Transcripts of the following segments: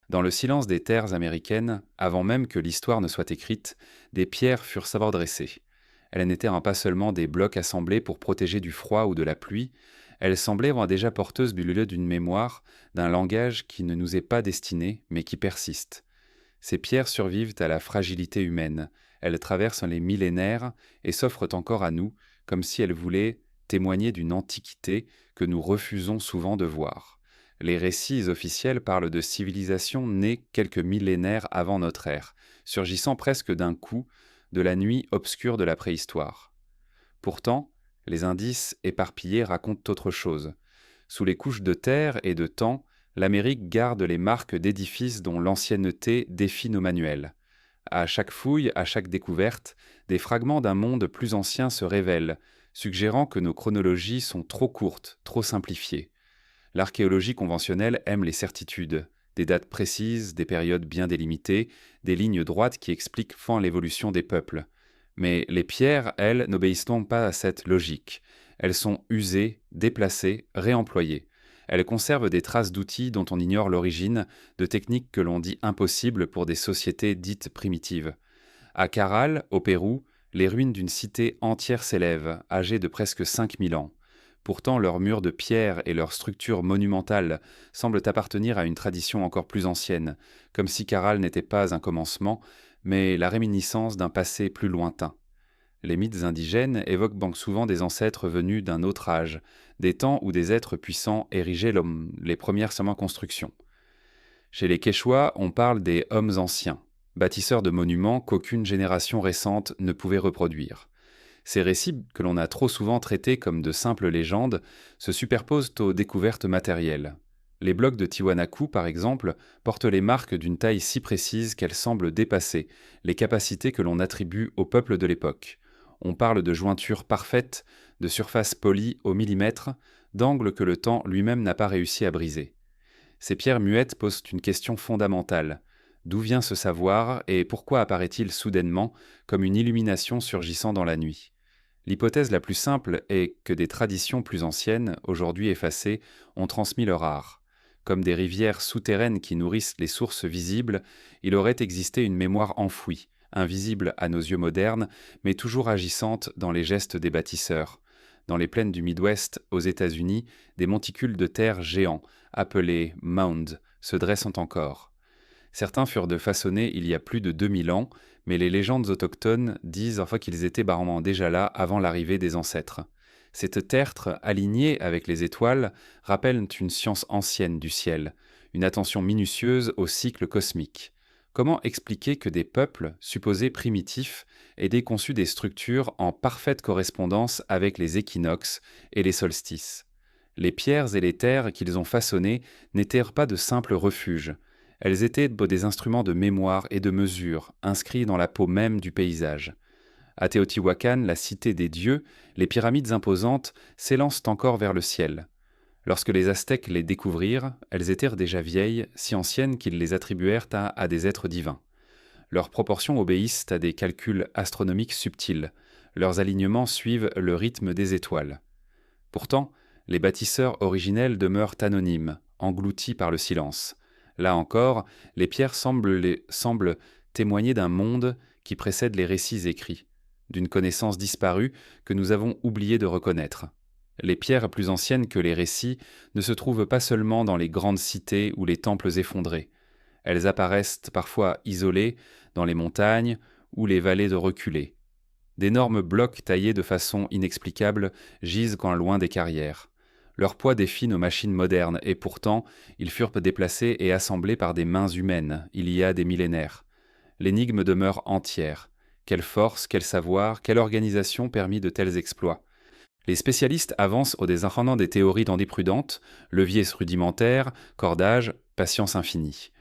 Dans le silence des terres américaines, avant même que l'histoire ne soit écrite, des pierres furent savoir dressées. Elles n'étaient pas seulement des blocs assemblés pour protéger du froid ou de la pluie, elles semblaient déjà porteuses du lieu d'une mémoire, d'un langage qui ne nous est pas destiné, mais qui persiste. Ces pierres survivent à la fragilité humaine, elles traversent les millénaires et s'offrent encore à nous, comme si elles voulaient témoigner d'une antiquité que nous refusons souvent de voir. Les récits officiels parlent de civilisations nées quelques millénaires avant notre ère, surgissant presque d'un coup de la nuit obscure de la préhistoire. Pourtant, les indices éparpillés racontent autre chose. Sous les couches de terre et de temps, l'Amérique garde les marques d'édifices dont l'ancienneté défie nos manuels. À chaque fouille, à chaque découverte, des fragments d'un monde plus ancien se révèlent, suggérant que nos chronologies sont trop courtes, trop simplifiées. L'archéologie conventionnelle aime les certitudes, des dates précises, des périodes bien délimitées, des lignes droites qui expliquent l'évolution des peuples. Mais les pierres, elles, n'obéissent donc pas à cette logique. Elles sont usées, déplacées, réemployées. Elles conservent des traces d'outils dont on ignore l'origine, de techniques que l'on dit impossibles pour des sociétés dites primitives. À Caral, au Pérou, les ruines d'une cité entière s'élèvent, âgée de presque 5000 ans. Pourtant, leurs murs de pierre et leurs structures monumentales semblent appartenir à une tradition encore plus ancienne, comme si Caral n'était pas un commencement, mais la réminiscence d'un passé plus lointain. Les mythes indigènes évoquent donc souvent des ancêtres venus d'un autre âge, des temps où des êtres puissants érigeaient les premières constructions. Chez les Quechua, on parle des hommes anciens, bâtisseurs de monuments qu'aucune génération récente ne pouvait reproduire. Ces récits, que l'on a trop souvent traités comme de simples légendes, se superposent aux découvertes matérielles. Les blocs de Tiwanaku, par exemple, portent les marques d'une taille si précise qu'elles semblent dépasser les capacités que l'on attribue au peuple de l'époque. On parle de jointures parfaites, de surfaces polies au millimètre, d'angles que le temps lui-même n'a pas réussi à briser. Ces pierres muettes posent une question fondamentale. D'où vient ce savoir et pourquoi apparaît-il soudainement comme une illumination surgissant dans la nuit ? L'hypothèse la plus simple est que des traditions plus anciennes, aujourd'hui effacées, ont transmis leur art. Comme des rivières souterraines qui nourrissent les sources visibles, il aurait existé une mémoire enfouie, invisible à nos yeux modernes, mais toujours agissante dans les gestes des bâtisseurs. Dans les plaines du Midwest, aux États-Unis, des monticules de terre géants, appelés mounds, se dressent encore. Certains furent façonnés il y a plus de 2000 ans, mais les légendes autochtones disent qu'ils étaient déjà là avant l'arrivée des ancêtres. Cette tertre, alignée avec les étoiles, rappelle une science ancienne du ciel, une attention minutieuse au cycle cosmique. Comment expliquer que des peuples, supposés primitifs, aient conçu des structures en parfaite correspondance avec les équinoxes et les solstices ? Les pierres et les terres qu'ils ont façonnées n'étaient pas de simples refuges. Elles étaient des instruments de mémoire et de mesure, inscrits dans la peau même du paysage. À Teotihuacan, la cité des dieux, les pyramides imposantes s'élancent encore vers le ciel. Lorsque les Aztèques les découvrirent, elles étaient déjà vieilles, si anciennes qu'ils les attribuèrent à des êtres divins. Leurs proportions obéissent à des calculs astronomiques subtils. Leurs alignements suivent le rythme des étoiles. Pourtant, les bâtisseurs originels demeurent anonymes, engloutis par le silence. Là encore, les pierres semblent témoigner d'un monde qui précède les récits écrits, d'une connaissance disparue que nous avons oublié de reconnaître. Les pierres plus anciennes que les récits ne se trouvent pas seulement dans les grandes cités ou les temples effondrés. Elles apparaissent parfois isolées dans les montagnes ou les vallées de reculées. D'énormes blocs taillés de façon inexplicable gisent loin des carrières. Leur poids défie nos machines modernes et pourtant, ils furent déplacés et assemblés par des mains humaines il y a des millénaires. L'énigme demeure entière. Quelle force, quel savoir, quelle organisation permit de tels exploits ? Les spécialistes avancent au désinfendant des théories prudentes, leviers rudimentaires, cordage, patience infinie.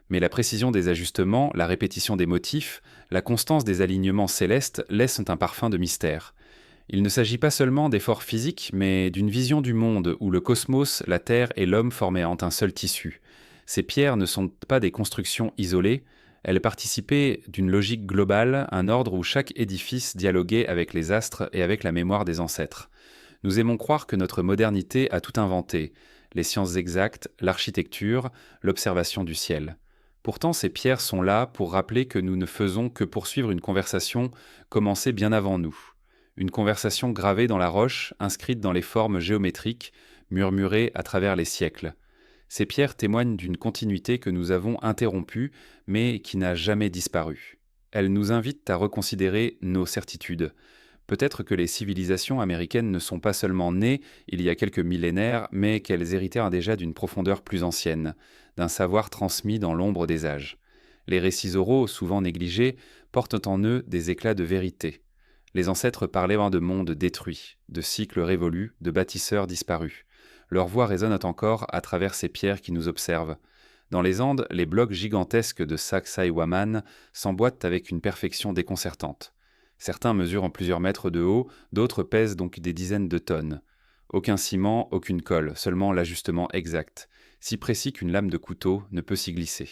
Mais la précision des ajustements, la répétition des motifs, la constance des alignements célestes laissent un parfum de mystère. Il ne s'agit pas seulement d'efforts physiques, mais d'une vision du monde où le cosmos, la Terre et l'homme formaient un seul tissu. Ces pierres ne sont pas des constructions isolées, elles participaient d'une logique globale, un ordre où chaque édifice dialoguait avec les astres et avec la mémoire des ancêtres. Nous aimons croire que notre modernité a tout inventé, les sciences exactes, l'architecture, l'observation du ciel. Pourtant, ces pierres sont là pour rappeler que nous ne faisons que poursuivre une conversation commencée bien avant nous. Une conversation gravée dans la roche, inscrite dans les formes géométriques, murmurée à travers les siècles. Ces pierres témoignent d'une continuité que nous avons interrompue, mais qui n'a jamais disparu. Elles nous invitent à reconsidérer nos certitudes. Peut-être que les civilisations américaines ne sont pas seulement nées il y a quelques millénaires, mais qu'elles héritèrent déjà d'une profondeur plus ancienne, d'un savoir transmis dans l'ombre des âges. Les récits oraux, souvent négligés, portent en eux des éclats de vérité. Les ancêtres parlaient de mondes détruits, de cycles révolus, de bâtisseurs disparus. Leur voix résonne encore à travers ces pierres qui nous observent. Dans les Andes, les blocs gigantesques de Sacsayhuaman s'emboîtent avec une perfection déconcertante. Certains mesurent en plusieurs mètres de haut, d'autres pèsent donc des dizaines de tonnes. Aucun ciment, aucune colle, seulement l'ajustement exact, si précis qu'une lame de couteau ne peut s'y glisser.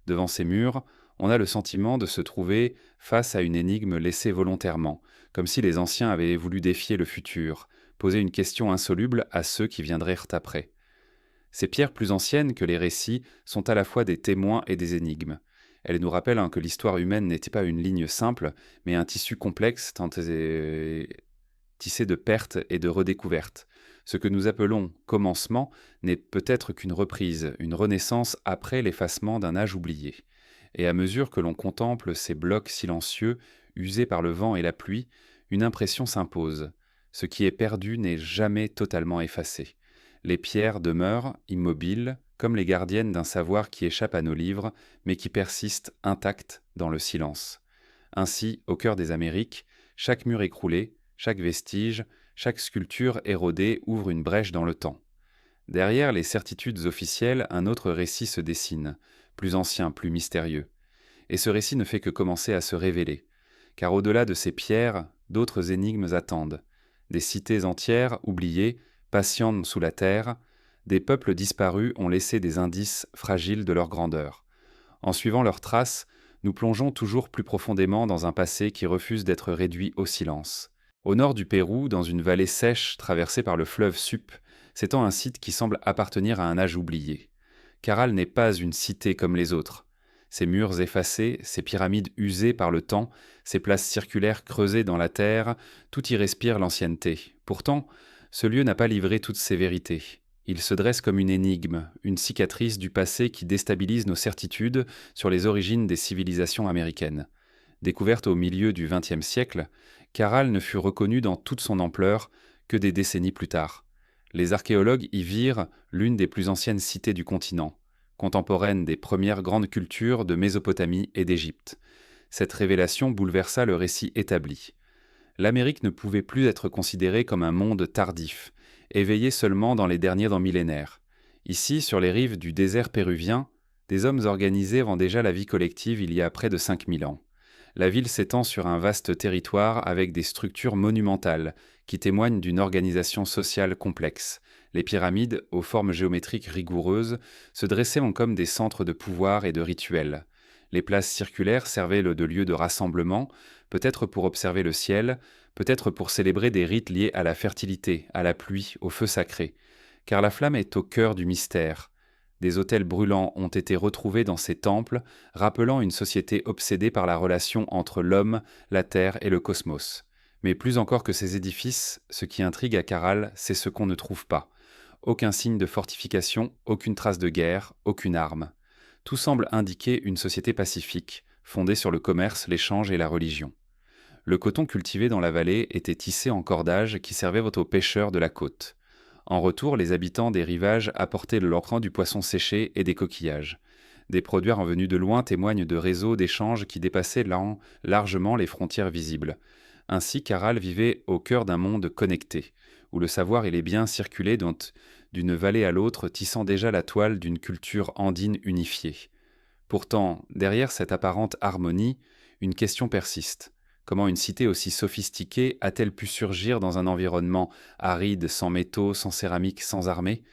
Devant ces murs, on a le sentiment de se trouver face à une énigme laissée volontairement, comme si les anciens avaient voulu défier le futur, poser une question insoluble à ceux qui viendraient après. Ces pierres plus anciennes que les récits sont à la fois des témoins et des énigmes. Elles nous rappellent que l'histoire humaine n'était pas une ligne simple, mais un tissu complexe tissé de pertes et de redécouvertes. Ce que nous appelons commencement n'est peut-être qu'une reprise, une renaissance après l'effacement d'un âge oublié. Et à mesure que l'on contemple ces blocs silencieux, usés par le vent et la pluie, une impression s'impose. Ce qui est perdu n'est jamais totalement effacé. Les pierres demeurent, immobiles, comme les gardiennes d'un savoir qui échappe à nos livres, mais qui persiste intact dans le silence. Ainsi, au cœur des Amériques, chaque mur écroulé, chaque vestige, chaque sculpture érodée ouvre une brèche dans le temps. Derrière les certitudes officielles, un autre récit se dessine, plus ancien, plus mystérieux. Et ce récit ne fait que commencer à se révéler, car au-delà de ces pierres, d'autres énigmes attendent. Des cités entières, oubliées, patientes sous la terre, des peuples disparus ont laissé des indices fragiles de leur grandeur. En suivant leurs traces, nous plongeons toujours plus profondément dans un passé qui refuse d'être réduit au silence. Au nord du Pérou, dans une vallée sèche traversée par le fleuve Sup, s'étend un site qui semble appartenir à un âge oublié. Caral n'est pas une cité comme les autres. Ses murs effacés, ses pyramides usées par le temps, ses places circulaires creusées dans la terre, tout y respire l'ancienneté. Pourtant, ce lieu n'a pas livré toutes ses vérités. Il se dresse comme une énigme, une cicatrice du passé qui déstabilise nos certitudes sur les origines des civilisations américaines. Découverte au milieu du XXe siècle, Caral ne fut reconnue dans toute son ampleur que des décennies plus tard. Les archéologues y virent l'une des plus anciennes cités du continent, contemporaine des premières grandes cultures de Mésopotamie et d'Égypte. Cette révélation bouleversa le récit établi. L'Amérique ne pouvait plus être considérée comme un monde tardif, éveillé seulement dans les derniers millénaires. Ici, sur les rives du désert péruvien, des hommes organisés rendent déjà la vie collective il y a près de 5000 ans. La ville s'étend sur un vaste territoire avec des structures monumentales qui témoignent d'une organisation sociale complexe. Les pyramides, aux formes géométriques rigoureuses, se dressaient comme des centres de pouvoir et de rituels. Les places circulaires servaient de lieux de rassemblement, peut-être pour observer le ciel, peut-être pour célébrer des rites liés à la fertilité, à la pluie, au feu sacré. Car la flamme est au cœur du mystère. Des autels brûlants ont été retrouvés dans ces temples, rappelant une société obsédée par la relation entre l'homme, la terre et le cosmos. Mais plus encore que ces édifices, ce qui intrigue à Caral, c'est ce qu'on ne trouve pas. Aucun signe de fortification, aucune trace de guerre, aucune arme. Tout semble indiquer une société pacifique, fondée sur le commerce, l'échange et la religion. Le coton cultivé dans la vallée était tissé en cordages qui servaient aux pêcheurs de la côte. En retour, les habitants des rivages apportaient le leur du poisson séché et des coquillages. Des produits venus de loin témoignent de réseaux d'échanges qui dépassaient largement les frontières visibles. Ainsi, Caral vivait au cœur d'un monde connecté, où le savoir et les biens circulaient d'une vallée à l'autre, tissant déjà la toile d'une culture andine unifiée. Pourtant, derrière cette apparente harmonie, une question persiste. Comment une cité aussi sophistiquée a-t-elle pu surgir dans un environnement aride, sans métaux, sans céramique, sans armée ?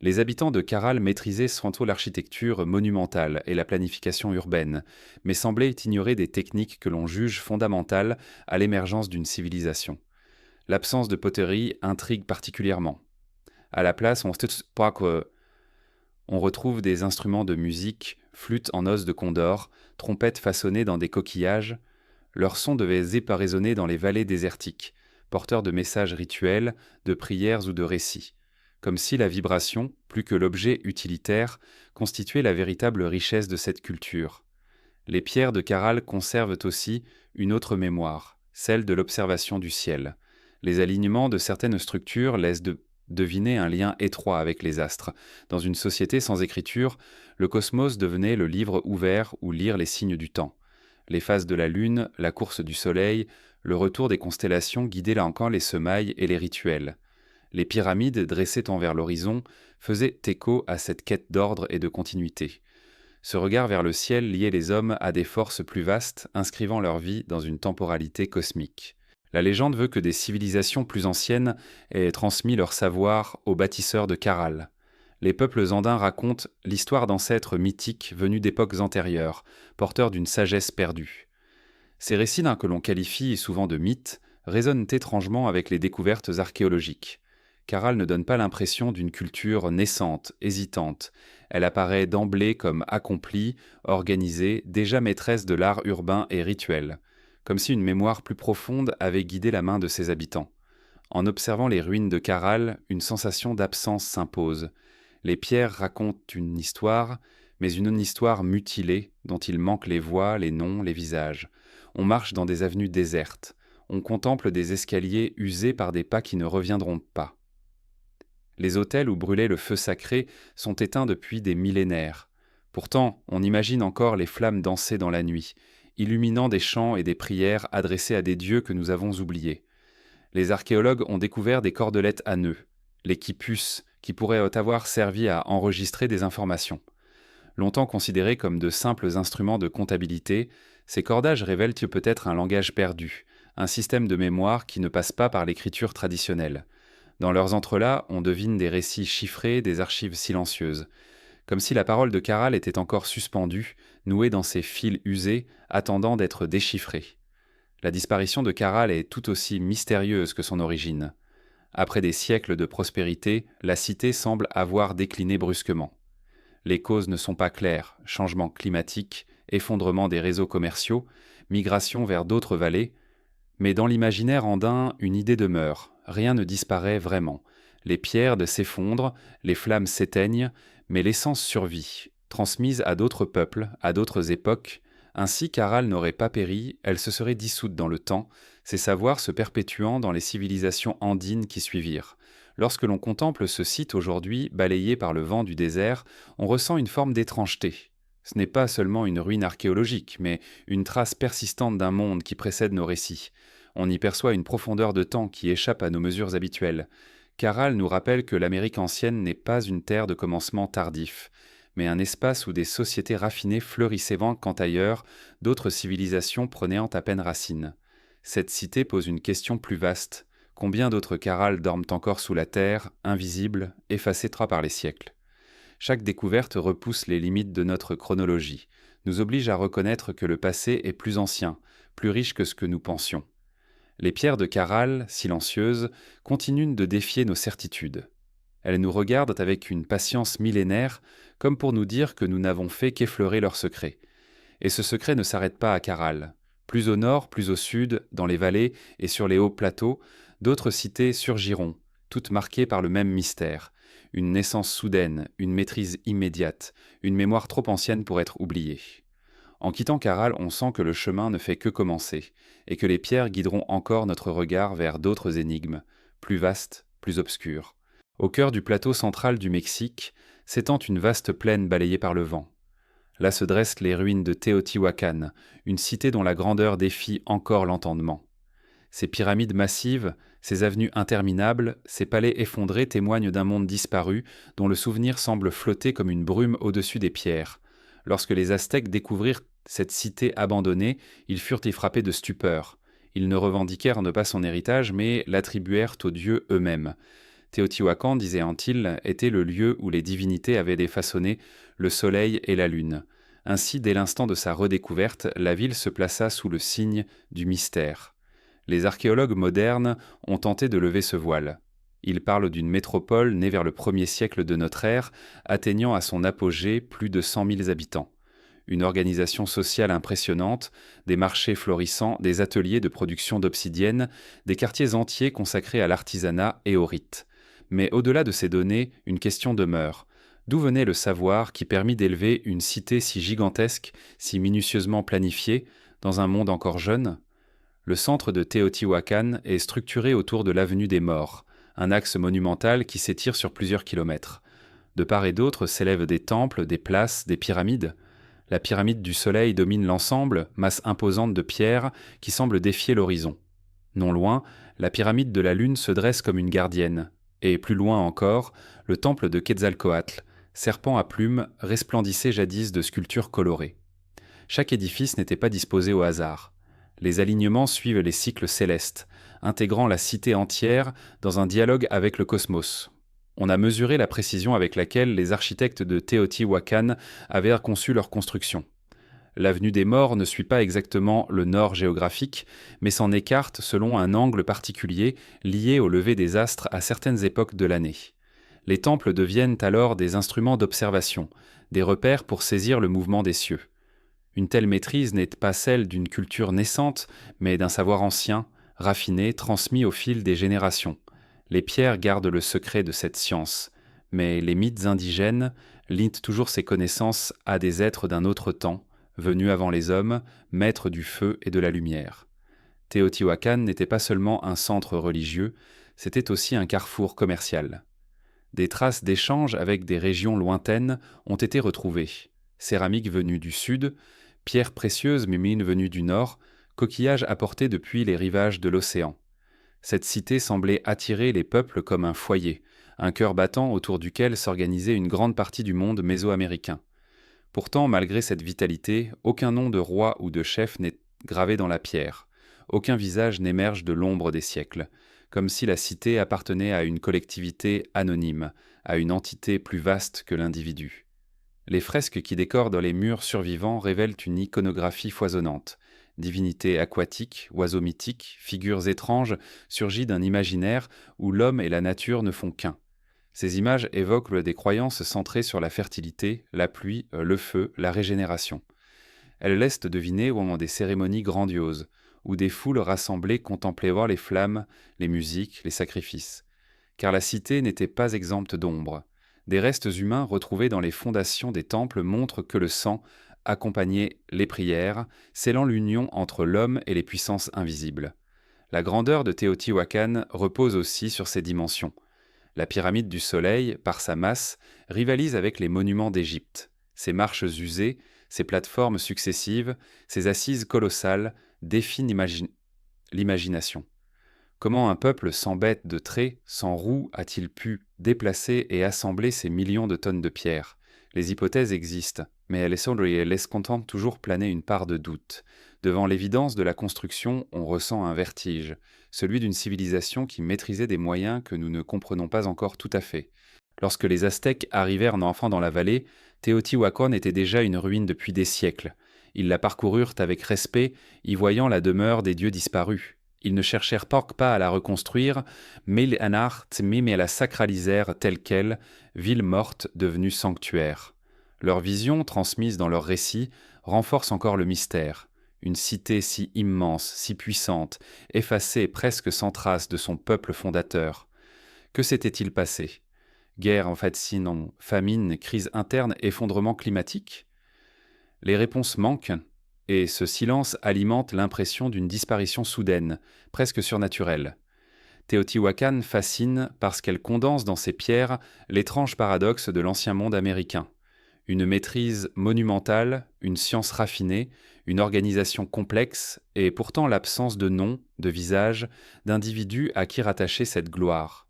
Les habitants de Caral maîtrisaient surtout l'architecture monumentale et la planification urbaine, mais semblaient ignorer des techniques que l'on juge fondamentales à l'émergence d'une civilisation. L'absence de poterie intrigue particulièrement. À la place, on retrouve des instruments de musique flûtes en os de condor, trompettes façonnées dans des coquillages. Leur son devait résonner dans les vallées désertiques, porteur de messages rituels, de prières ou de récits, comme si la vibration, plus que l'objet utilitaire, constituait la véritable richesse de cette culture. Les pierres de Caral conservent aussi une autre mémoire, celle de l'observation du ciel. Les alignements de certaines structures laissent deviner un lien étroit avec les astres. Dans une société sans écriture, le cosmos devenait le livre ouvert où lire les signes du temps. Les phases de la lune, la course du soleil, le retour des constellations guidaient là encore les semailles et les rituels. Les pyramides, dressées envers l'horizon, faisaient écho à cette quête d'ordre et de continuité. Ce regard vers le ciel liait les hommes à des forces plus vastes, inscrivant leur vie dans une temporalité cosmique. La légende veut que des civilisations plus anciennes aient transmis leur savoir aux bâtisseurs de Caral. Les peuples andins racontent l'histoire d'ancêtres mythiques venus d'époques antérieures, porteurs d'une sagesse perdue. Ces récits que l'on qualifie souvent de mythes résonnent étrangement avec les découvertes archéologiques. Caral ne donne pas l'impression d'une culture naissante, hésitante. Elle apparaît d'emblée comme accomplie, organisée, déjà maîtresse de l'art urbain et rituel, comme si une mémoire plus profonde avait guidé la main de ses habitants. En observant les ruines de Caral, une sensation d'absence s'impose. Les pierres racontent une histoire, mais une histoire mutilée, dont il manque les voix, les noms, les visages. On marche dans des avenues désertes. On contemple des escaliers usés par des pas qui ne reviendront pas. Les autels où brûlait le feu sacré sont éteints depuis des millénaires. Pourtant, on imagine encore les flammes danser dans la nuit, illuminant des chants et des prières adressées à des dieux que nous avons oubliés. Les archéologues ont découvert des cordelettes à nœuds, les quipus, qui pourraient avoir servi à enregistrer des informations. Longtemps considérés comme de simples instruments de comptabilité, ces cordages révèlent peut-être un langage perdu, un système de mémoire qui ne passe pas par l'écriture traditionnelle. Dans leurs entrelacs, on devine des récits chiffrés, des archives silencieuses, comme si la parole de Caral était encore suspendue, nouée dans ses fils usés, attendant d'être déchiffrée. La disparition de Caral est tout aussi mystérieuse que son origine. Après des siècles de prospérité, la cité semble avoir décliné brusquement. Les causes ne sont pas claires, changement climatique, effondrement des réseaux commerciaux, migration vers d'autres vallées, mais dans l'imaginaire andin, une idée demeure, rien ne disparaît vraiment. Les pierres s'effondrent, les flammes s'éteignent, mais l'essence survit, transmise à d'autres peuples, à d'autres époques. Ainsi Caral n'aurait pas péri, elle se serait dissoute dans le temps, ses savoirs se perpétuant dans les civilisations andines qui suivirent. Lorsque l'on contemple ce site aujourd'hui, balayé par le vent du désert, on ressent une forme d'étrangeté. Ce n'est pas seulement une ruine archéologique, mais une trace persistante d'un monde qui précède nos récits. On y perçoit une profondeur de temps qui échappe à nos mesures habituelles. Caral nous rappelle que l'Amérique ancienne n'est pas une terre de commencement tardif, mais un espace où des sociétés raffinées fleurissaient quand ailleurs, d'autres civilisations prenaient à peine racine. Cette cité pose une question plus vaste. Combien d'autres Caral dorment encore sous la terre, invisibles, effacés par les siècles ? Chaque découverte repousse les limites de notre chronologie, nous oblige à reconnaître que le passé est plus ancien, plus riche que ce que nous pensions. Les pierres de Caral, silencieuses, continuent de défier nos certitudes. Elles nous regardent avec une patience millénaire, comme pour nous dire que nous n'avons fait qu'effleurer leur secret. Et ce secret ne s'arrête pas à Caral. Plus au nord, plus au sud, dans les vallées et sur les hauts plateaux, d'autres cités surgiront, toutes marquées par le même mystère. Une naissance soudaine, une maîtrise immédiate, une mémoire trop ancienne pour être oubliée. En quittant Caral, on sent que le chemin ne fait que commencer, et que les pierres guideront encore notre regard vers d'autres énigmes, plus vastes, plus obscures. Au cœur du plateau central du Mexique, s'étend une vaste plaine balayée par le vent. Là se dressent les ruines de Teotihuacan, une cité dont la grandeur défie encore l'entendement. Ces pyramides massives, ces avenues interminables, ces palais effondrés témoignent d'un monde disparu, dont le souvenir semble flotter comme une brume au-dessus des pierres. Lorsque les Aztèques découvrirent cette cité abandonnée, ils furent frappés de stupeur. Ils ne revendiquèrent pas son héritage, mais l'attribuèrent aux dieux eux-mêmes. Teotihuacan, disait Antil, était le lieu où les divinités avaient défaçonné le soleil et la lune. Ainsi, dès l'instant de sa redécouverte, la ville se plaça sous le signe du mystère. Les archéologues modernes ont tenté de lever ce voile. Ils parlent d'une métropole née vers le 1er siècle de notre ère, atteignant à son apogée plus de 100 000 habitants. une organisation sociale impressionnante, des marchés florissants, des ateliers de production d'obsidienne, des quartiers entiers consacrés à l'artisanat et au rite. Mais au-delà de ces données, une question demeure. D'où venait le savoir qui permit d'élever une cité si gigantesque, si minutieusement planifiée, dans un monde encore jeune? Le centre de Teotihuacan est structuré autour de l'avenue des Morts, un axe monumental qui s'étire sur plusieurs kilomètres. De part et d'autre s'élèvent des temples, des places, des pyramides. La pyramide du Soleil domine l'ensemble, masse imposante de pierres qui semble défier l'horizon. Non loin, la pyramide de la Lune se dresse comme une gardienne. Et plus loin encore, le temple de Quetzalcoatl, serpent à plumes, resplendissait jadis de sculptures colorées. Chaque édifice n'était pas disposé au hasard. Les alignements suivent les cycles célestes, intégrant la cité entière dans un dialogue avec le cosmos. On a mesuré la précision avec laquelle les architectes de Teotihuacan avaient conçu leur construction. L'avenue des Morts ne suit pas exactement le nord géographique, mais s'en écarte selon un angle particulier lié au lever des astres à certaines époques de l'année. Les temples deviennent alors des instruments d'observation, des repères pour saisir le mouvement des cieux. Une telle maîtrise n'est pas celle d'une culture naissante, mais d'un savoir ancien, raffiné, transmis au fil des générations. Les pierres gardent le secret de cette science, mais les mythes indigènes lient toujours ces connaissances à des êtres d'un autre temps, venus avant les hommes, maîtres du feu et de la lumière. Teotihuacan n'était pas seulement un centre religieux, c'était aussi un carrefour commercial. Des traces d'échanges avec des régions lointaines ont été retrouvées. Céramiques venues du sud, pierres précieuses mais mines venues du nord, coquillages apportés depuis les rivages de l'océan. Cette cité semblait attirer les peuples comme un foyer, un cœur battant autour duquel s'organisait une grande partie du monde mésoaméricain. Pourtant, malgré cette vitalité, aucun nom de roi ou de chef n'est gravé dans la pierre. Aucun visage n'émerge de l'ombre des siècles, comme si la cité appartenait à une collectivité anonyme, à une entité plus vaste que l'individu. Les fresques qui décorent dans les murs survivants révèlent une iconographie foisonnante. Divinités aquatiques, oiseaux mythiques, figures étranges surgies d'un imaginaire où l'homme et la nature ne font qu'un. Ces images évoquent des croyances centrées sur la fertilité, la pluie, le feu, la régénération. Elles laissent deviner au moment des cérémonies grandioses, où des foules rassemblées contemplaient voir les flammes, les musiques, les sacrifices. Car la cité n'était pas exempte d'ombre. Des restes humains retrouvés dans les fondations des temples montrent que le sang accompagnait les prières, scellant l'union entre l'homme et les puissances invisibles. La grandeur de Teotihuacan repose aussi sur ces dimensions. La pyramide du Soleil, par sa masse, rivalise avec les monuments d'Égypte. Ses marches usées, ses plateformes successives, ses assises colossales défient l'imagination. Comment un peuple sans bête de trait, sans roue, a-t-il pu déplacer et assembler ces millions de tonnes de pierres? Les hypothèses existent, mais elles laissent content toujours planer une part de doute. Devant l'évidence de la construction, on ressent un vertige, celui d'une civilisation qui maîtrisait des moyens que nous ne comprenons pas encore tout à fait. Lorsque les Aztèques arrivèrent enfin dans la vallée, Teotihuacan était déjà une ruine depuis des siècles. Ils la parcoururent avec respect, y voyant la demeure des dieux disparus. Ils ne cherchèrent pas à la reconstruire, mais à la sacralisèrent telle qu'elle, ville morte devenue sanctuaire. Leur vision, transmise dans leurs récits, renforce encore le mystère. Une cité si immense, si puissante, effacée presque sans trace de son peuple fondateur. Que s'était-il passé? Guerre, en fait, sinon famine, crise interne, effondrement climatique? Les réponses manquent, et ce silence alimente l'impression d'une disparition soudaine, presque surnaturelle. Teotihuacan fascine parce qu'elle condense dans ses pierres l'étrange paradoxe de l'ancien monde américain. Une maîtrise monumentale, une science raffinée, une organisation complexe, et pourtant l'absence de nom, de visage, d'individu à qui rattacher cette gloire.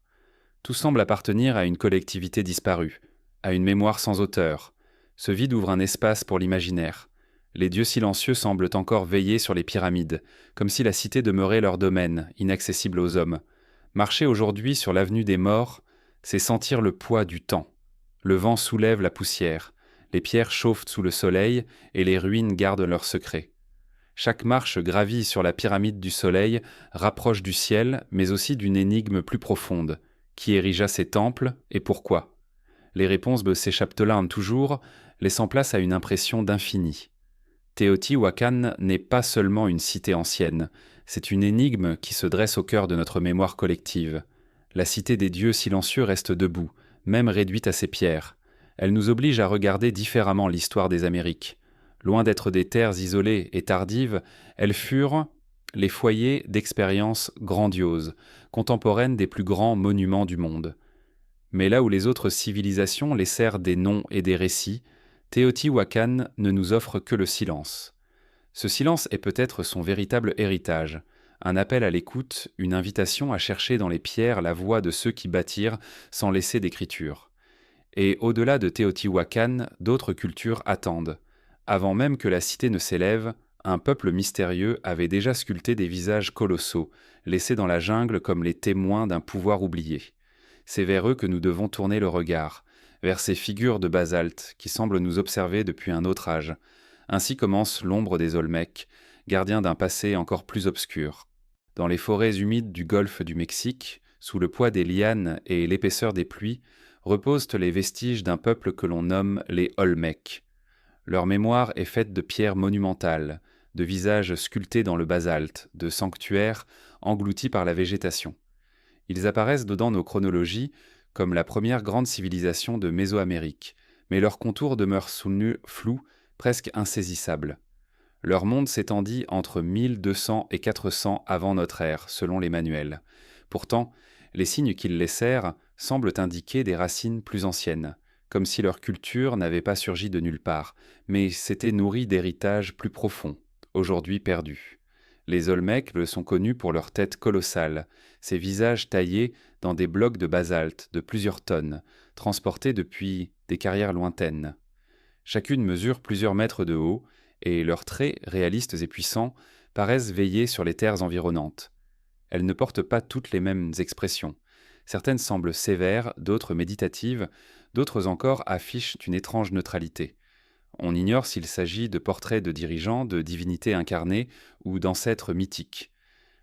Tout semble appartenir à une collectivité disparue, à une mémoire sans auteur. Ce vide ouvre un espace pour l'imaginaire. Les dieux silencieux semblent encore veiller sur les pyramides, comme si la cité demeurait leur domaine, inaccessible aux hommes. Marcher aujourd'hui sur l'avenue des Morts, c'est sentir le poids du temps. Le vent soulève la poussière, les pierres chauffent sous le soleil et les ruines gardent leurs secrets. Chaque marche gravie sur la pyramide du Soleil rapproche du ciel, mais aussi d'une énigme plus profonde. Qui érigea ces temples et pourquoi? Les réponses s'échappent là toujours, laissant place à une impression d'infini. Teotihuacan n'est pas seulement une cité ancienne, c'est une énigme qui se dresse au cœur de notre mémoire collective. La cité des dieux silencieux reste debout, même réduite à ses pierres. Elle nous oblige à regarder différemment l'histoire des Amériques. Loin d'être des terres isolées et tardives, elles furent les foyers d'expériences grandioses, contemporaines des plus grands monuments du monde. Mais là où les autres civilisations laissèrent des noms et des récits, Teotihuacan ne nous offre que le silence. Ce silence est peut-être son véritable héritage, un appel à l'écoute, une invitation à chercher dans les pierres la voix de ceux qui bâtirent sans laisser d'écriture. Et au-delà de Teotihuacan, d'autres cultures attendent. Avant même que la cité ne s'élève, un peuple mystérieux avait déjà sculpté des visages colossaux, laissés dans la jungle comme les témoins d'un pouvoir oublié. C'est vers eux que nous devons tourner le regard, vers ces figures de basalte qui semblent nous observer depuis un autre âge. Ainsi commence l'ombre des Olmecs, gardiens d'un passé encore plus obscur. Dans les forêts humides du golfe du Mexique, sous le poids des lianes et l'épaisseur des pluies, reposent les vestiges d'un peuple que l'on nomme les Olmecs. Leur mémoire est faite de pierres monumentales, de visages sculptés dans le basalte, de sanctuaires engloutis par la végétation. Ils apparaissent dans nos chronologies comme la première grande civilisation de Mésoamérique, mais leurs contours demeurent flous, presque insaisissables. Leur monde s'étendit entre 1200 et 400 avant notre ère, selon les manuels. Pourtant, les signes qu'ils laissèrent semblent indiquer des racines plus anciennes, comme si leur culture n'avait pas surgi de nulle part, mais s'était nourrie d'héritages plus profonds, aujourd'hui perdus. Les Olmecs le sont connus pour leurs têtes colossales, ces visages taillés dans des blocs de basalte de plusieurs tonnes, transportés depuis des carrières lointaines. Chacune mesure plusieurs mètres de haut, et leurs traits, réalistes et puissants, paraissent veiller sur les terres environnantes. Elles ne portent pas toutes les mêmes expressions. Certaines semblent sévères, d'autres méditatives, d'autres encore affichent une étrange neutralité. On ignore s'il s'agit de portraits de dirigeants, de divinités incarnées ou d'ancêtres mythiques.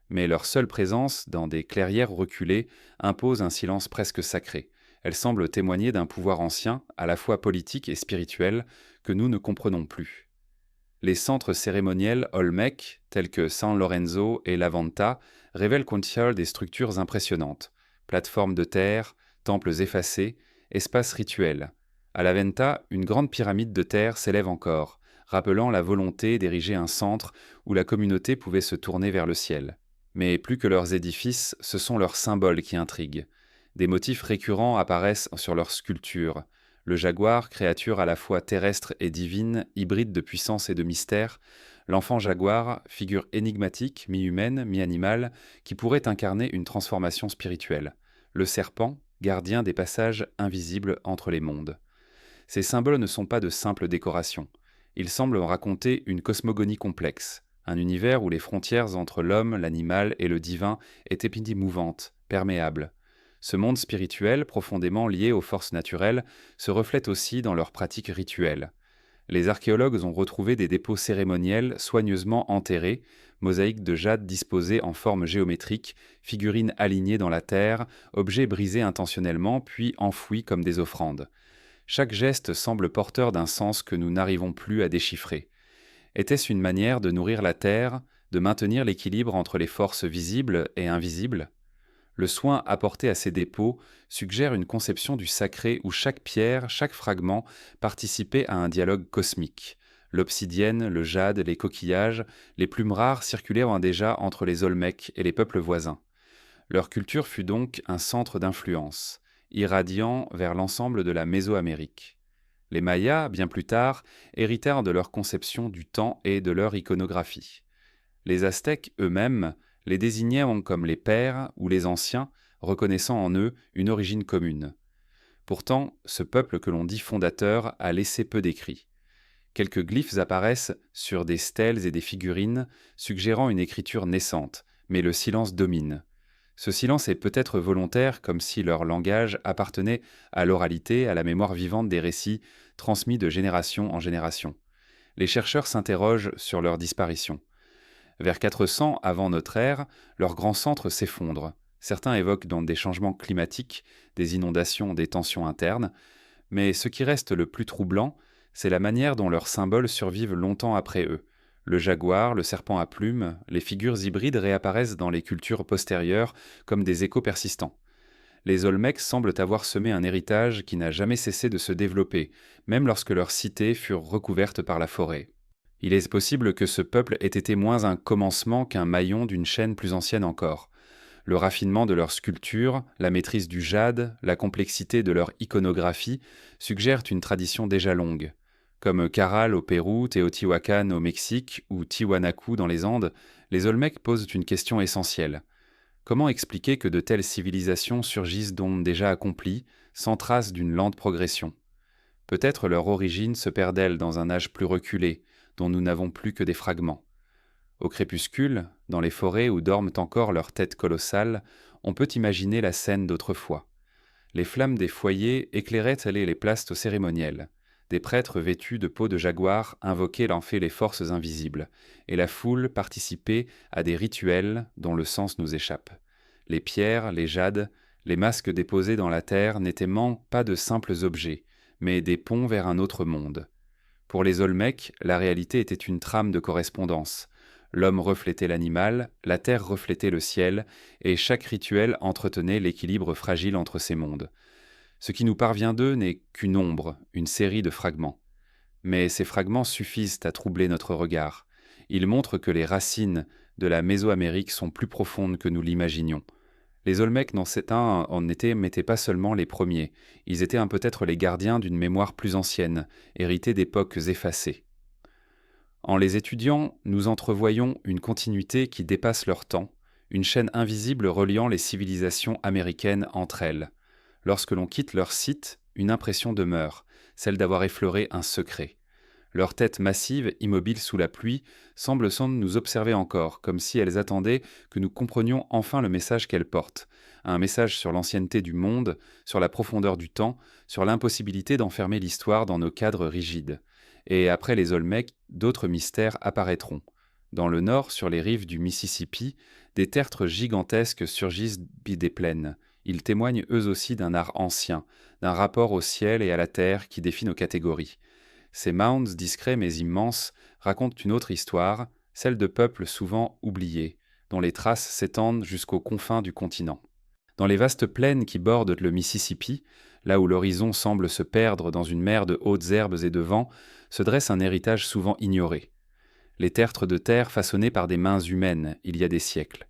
Mais leur seule présence, dans des clairières reculées, impose un silence presque sacré. Elle semble témoigner d'un pouvoir ancien, à la fois politique et spirituel, que nous ne comprenons plus. Les centres cérémoniels Olmec, tels que San Lorenzo et La Venta, révèlent Contiol des structures impressionnantes. Plateformes de terre, temples effacés, espaces rituels. À La Venta, une grande pyramide de terre s'élève encore, rappelant la volonté d'ériger un centre où la communauté pouvait se tourner vers le ciel. Mais plus que leurs édifices, ce sont leurs symboles qui intriguent. Des motifs récurrents apparaissent sur leurs sculptures. Le jaguar, créature à la fois terrestre et divine, hybride de puissance et de mystère, l'enfant jaguar, figure énigmatique, mi-humaine, mi-animale, qui pourrait incarner une transformation spirituelle. Le serpent, gardien des passages invisibles entre les mondes. Ces symboles ne sont pas de simples décorations. Ils semblent raconter une cosmogonie complexe, un univers où les frontières entre l'homme, l'animal et le divin étaient mouvantes, perméables. Ce monde spirituel, profondément lié aux forces naturelles, se reflète aussi dans leurs pratiques rituelles. Les archéologues ont retrouvé des dépôts cérémoniels soigneusement enterrés, mosaïques de jade disposées en forme géométrique, figurines alignées dans la terre, objets brisés intentionnellement puis enfouis comme des offrandes. Chaque geste semble porteur d'un sens que nous n'arrivons plus à déchiffrer. Était-ce une manière de nourrir la terre, de maintenir l'équilibre entre les forces visibles et invisibles ? Le soin apporté à ces dépôts suggère une conception du sacré où chaque pierre, chaque fragment participait à un dialogue cosmique. L'obsidienne, le jade, les coquillages, les plumes rares circulaient déjà entre les Olmecs et les peuples voisins. Leur culture fut donc un centre d'influence, irradiant vers l'ensemble de la Mésoamérique. Les Mayas, bien plus tard, héritèrent de leur conception du temps et de leur iconographie. Les Aztèques eux-mêmes les désignaient comme les pères ou les anciens, reconnaissant en eux une origine commune. Pourtant, ce peuple que l'on dit fondateur a laissé peu d'écrits. Quelques glyphes apparaissent sur des stèles et des figurines, suggérant une écriture naissante, mais le silence domine. Ce silence est peut-être volontaire, comme si leur langage appartenait à l'oralité, à la mémoire vivante des récits transmis de génération en génération. Les chercheurs s'interrogent sur leur disparition. Vers 400 avant notre ère, leur grand centre s'effondre. Certains évoquent donc des changements climatiques, des inondations, des tensions internes, mais ce qui reste le plus troublant, C'est la manière dont leurs symboles survivent longtemps après eux. Le jaguar, le serpent à plumes, les figures hybrides réapparaissent dans les cultures postérieures comme des échos persistants. Les Olmecs semblent avoir semé un héritage qui n'a jamais cessé de se développer, même lorsque leurs cités furent recouvertes par la forêt. Il est possible que ce peuple ait été moins un commencement qu'un maillon d'une chaîne plus ancienne encore. Le raffinement de leur sculpture, la maîtrise du jade, la complexité de leur iconographie suggèrent une tradition déjà longue. Comme Caral au Pérou, Teotihuacan au Mexique ou Tiwanaku dans les Andes, les Olmecs posent une question essentielle. Comment expliquer que de telles civilisations surgissent d'ondes déjà accomplies, sans trace d'une lente progression? Peut-être leur origine se perd-elle dans un âge plus reculé, dont nous n'avons plus que des fragments. Au crépuscule, dans les forêts où dorment encore leurs têtes colossales, on peut imaginer la scène d'autrefois. Les flammes des foyers éclairaient les places au cérémoniel. Des prêtres vêtus de peaux de jaguar invoquaient l'enfer les forces invisibles, et la foule participait à des rituels dont le sens nous échappe. Les pierres, les jades, les masques déposés dans la terre n'étaient pas de simples objets, mais des ponts vers un autre monde. Pour les Olmecs, la réalité était une trame de correspondance. L'homme reflétait l'animal, la terre reflétait le ciel, et chaque rituel entretenait l'équilibre fragile entre ces mondes. Ce qui nous parvient d'eux n'est qu'une ombre, une série de fragments. Mais ces fragments suffisent à troubler notre regard. Ils montrent que les racines de la Mésoamérique sont plus profondes que nous l'imaginions. Les Olmecs n'étaient pas seulement les premiers, ils étaient peut-être les gardiens d'une mémoire plus ancienne, héritée d'époques effacées. En les étudiant, nous entrevoyons une continuité qui dépasse leur temps, une chaîne invisible reliant les civilisations américaines entre elles. Lorsque l'on quitte leur site, une impression demeure, celle d'avoir effleuré un secret. Leurs têtes massives, immobiles sous la pluie, semblent sans nous observer encore, comme si elles attendaient que nous comprenions enfin le message qu'elles portent. Un message sur l'ancienneté du monde, sur la profondeur du temps, sur l'impossibilité d'enfermer l'histoire dans nos cadres rigides. Et après les Olmecs, d'autres mystères apparaîtront. Dans le nord, sur les rives du Mississippi, des tertres gigantesques surgissent des plaines. Ils témoignent eux aussi d'un art ancien, d'un rapport au ciel et à la terre qui défie nos catégories. Ces mounds discrets mais immenses racontent une autre histoire, celle de peuples souvent oubliés, dont les traces s'étendent jusqu'aux confins du continent. Dans les vastes plaines qui bordent le Mississippi, là où l'horizon semble se perdre dans une mer de hautes herbes et de vents, se dresse un héritage souvent ignoré. Les tertres de terre façonnés par des mains humaines il y a des siècles.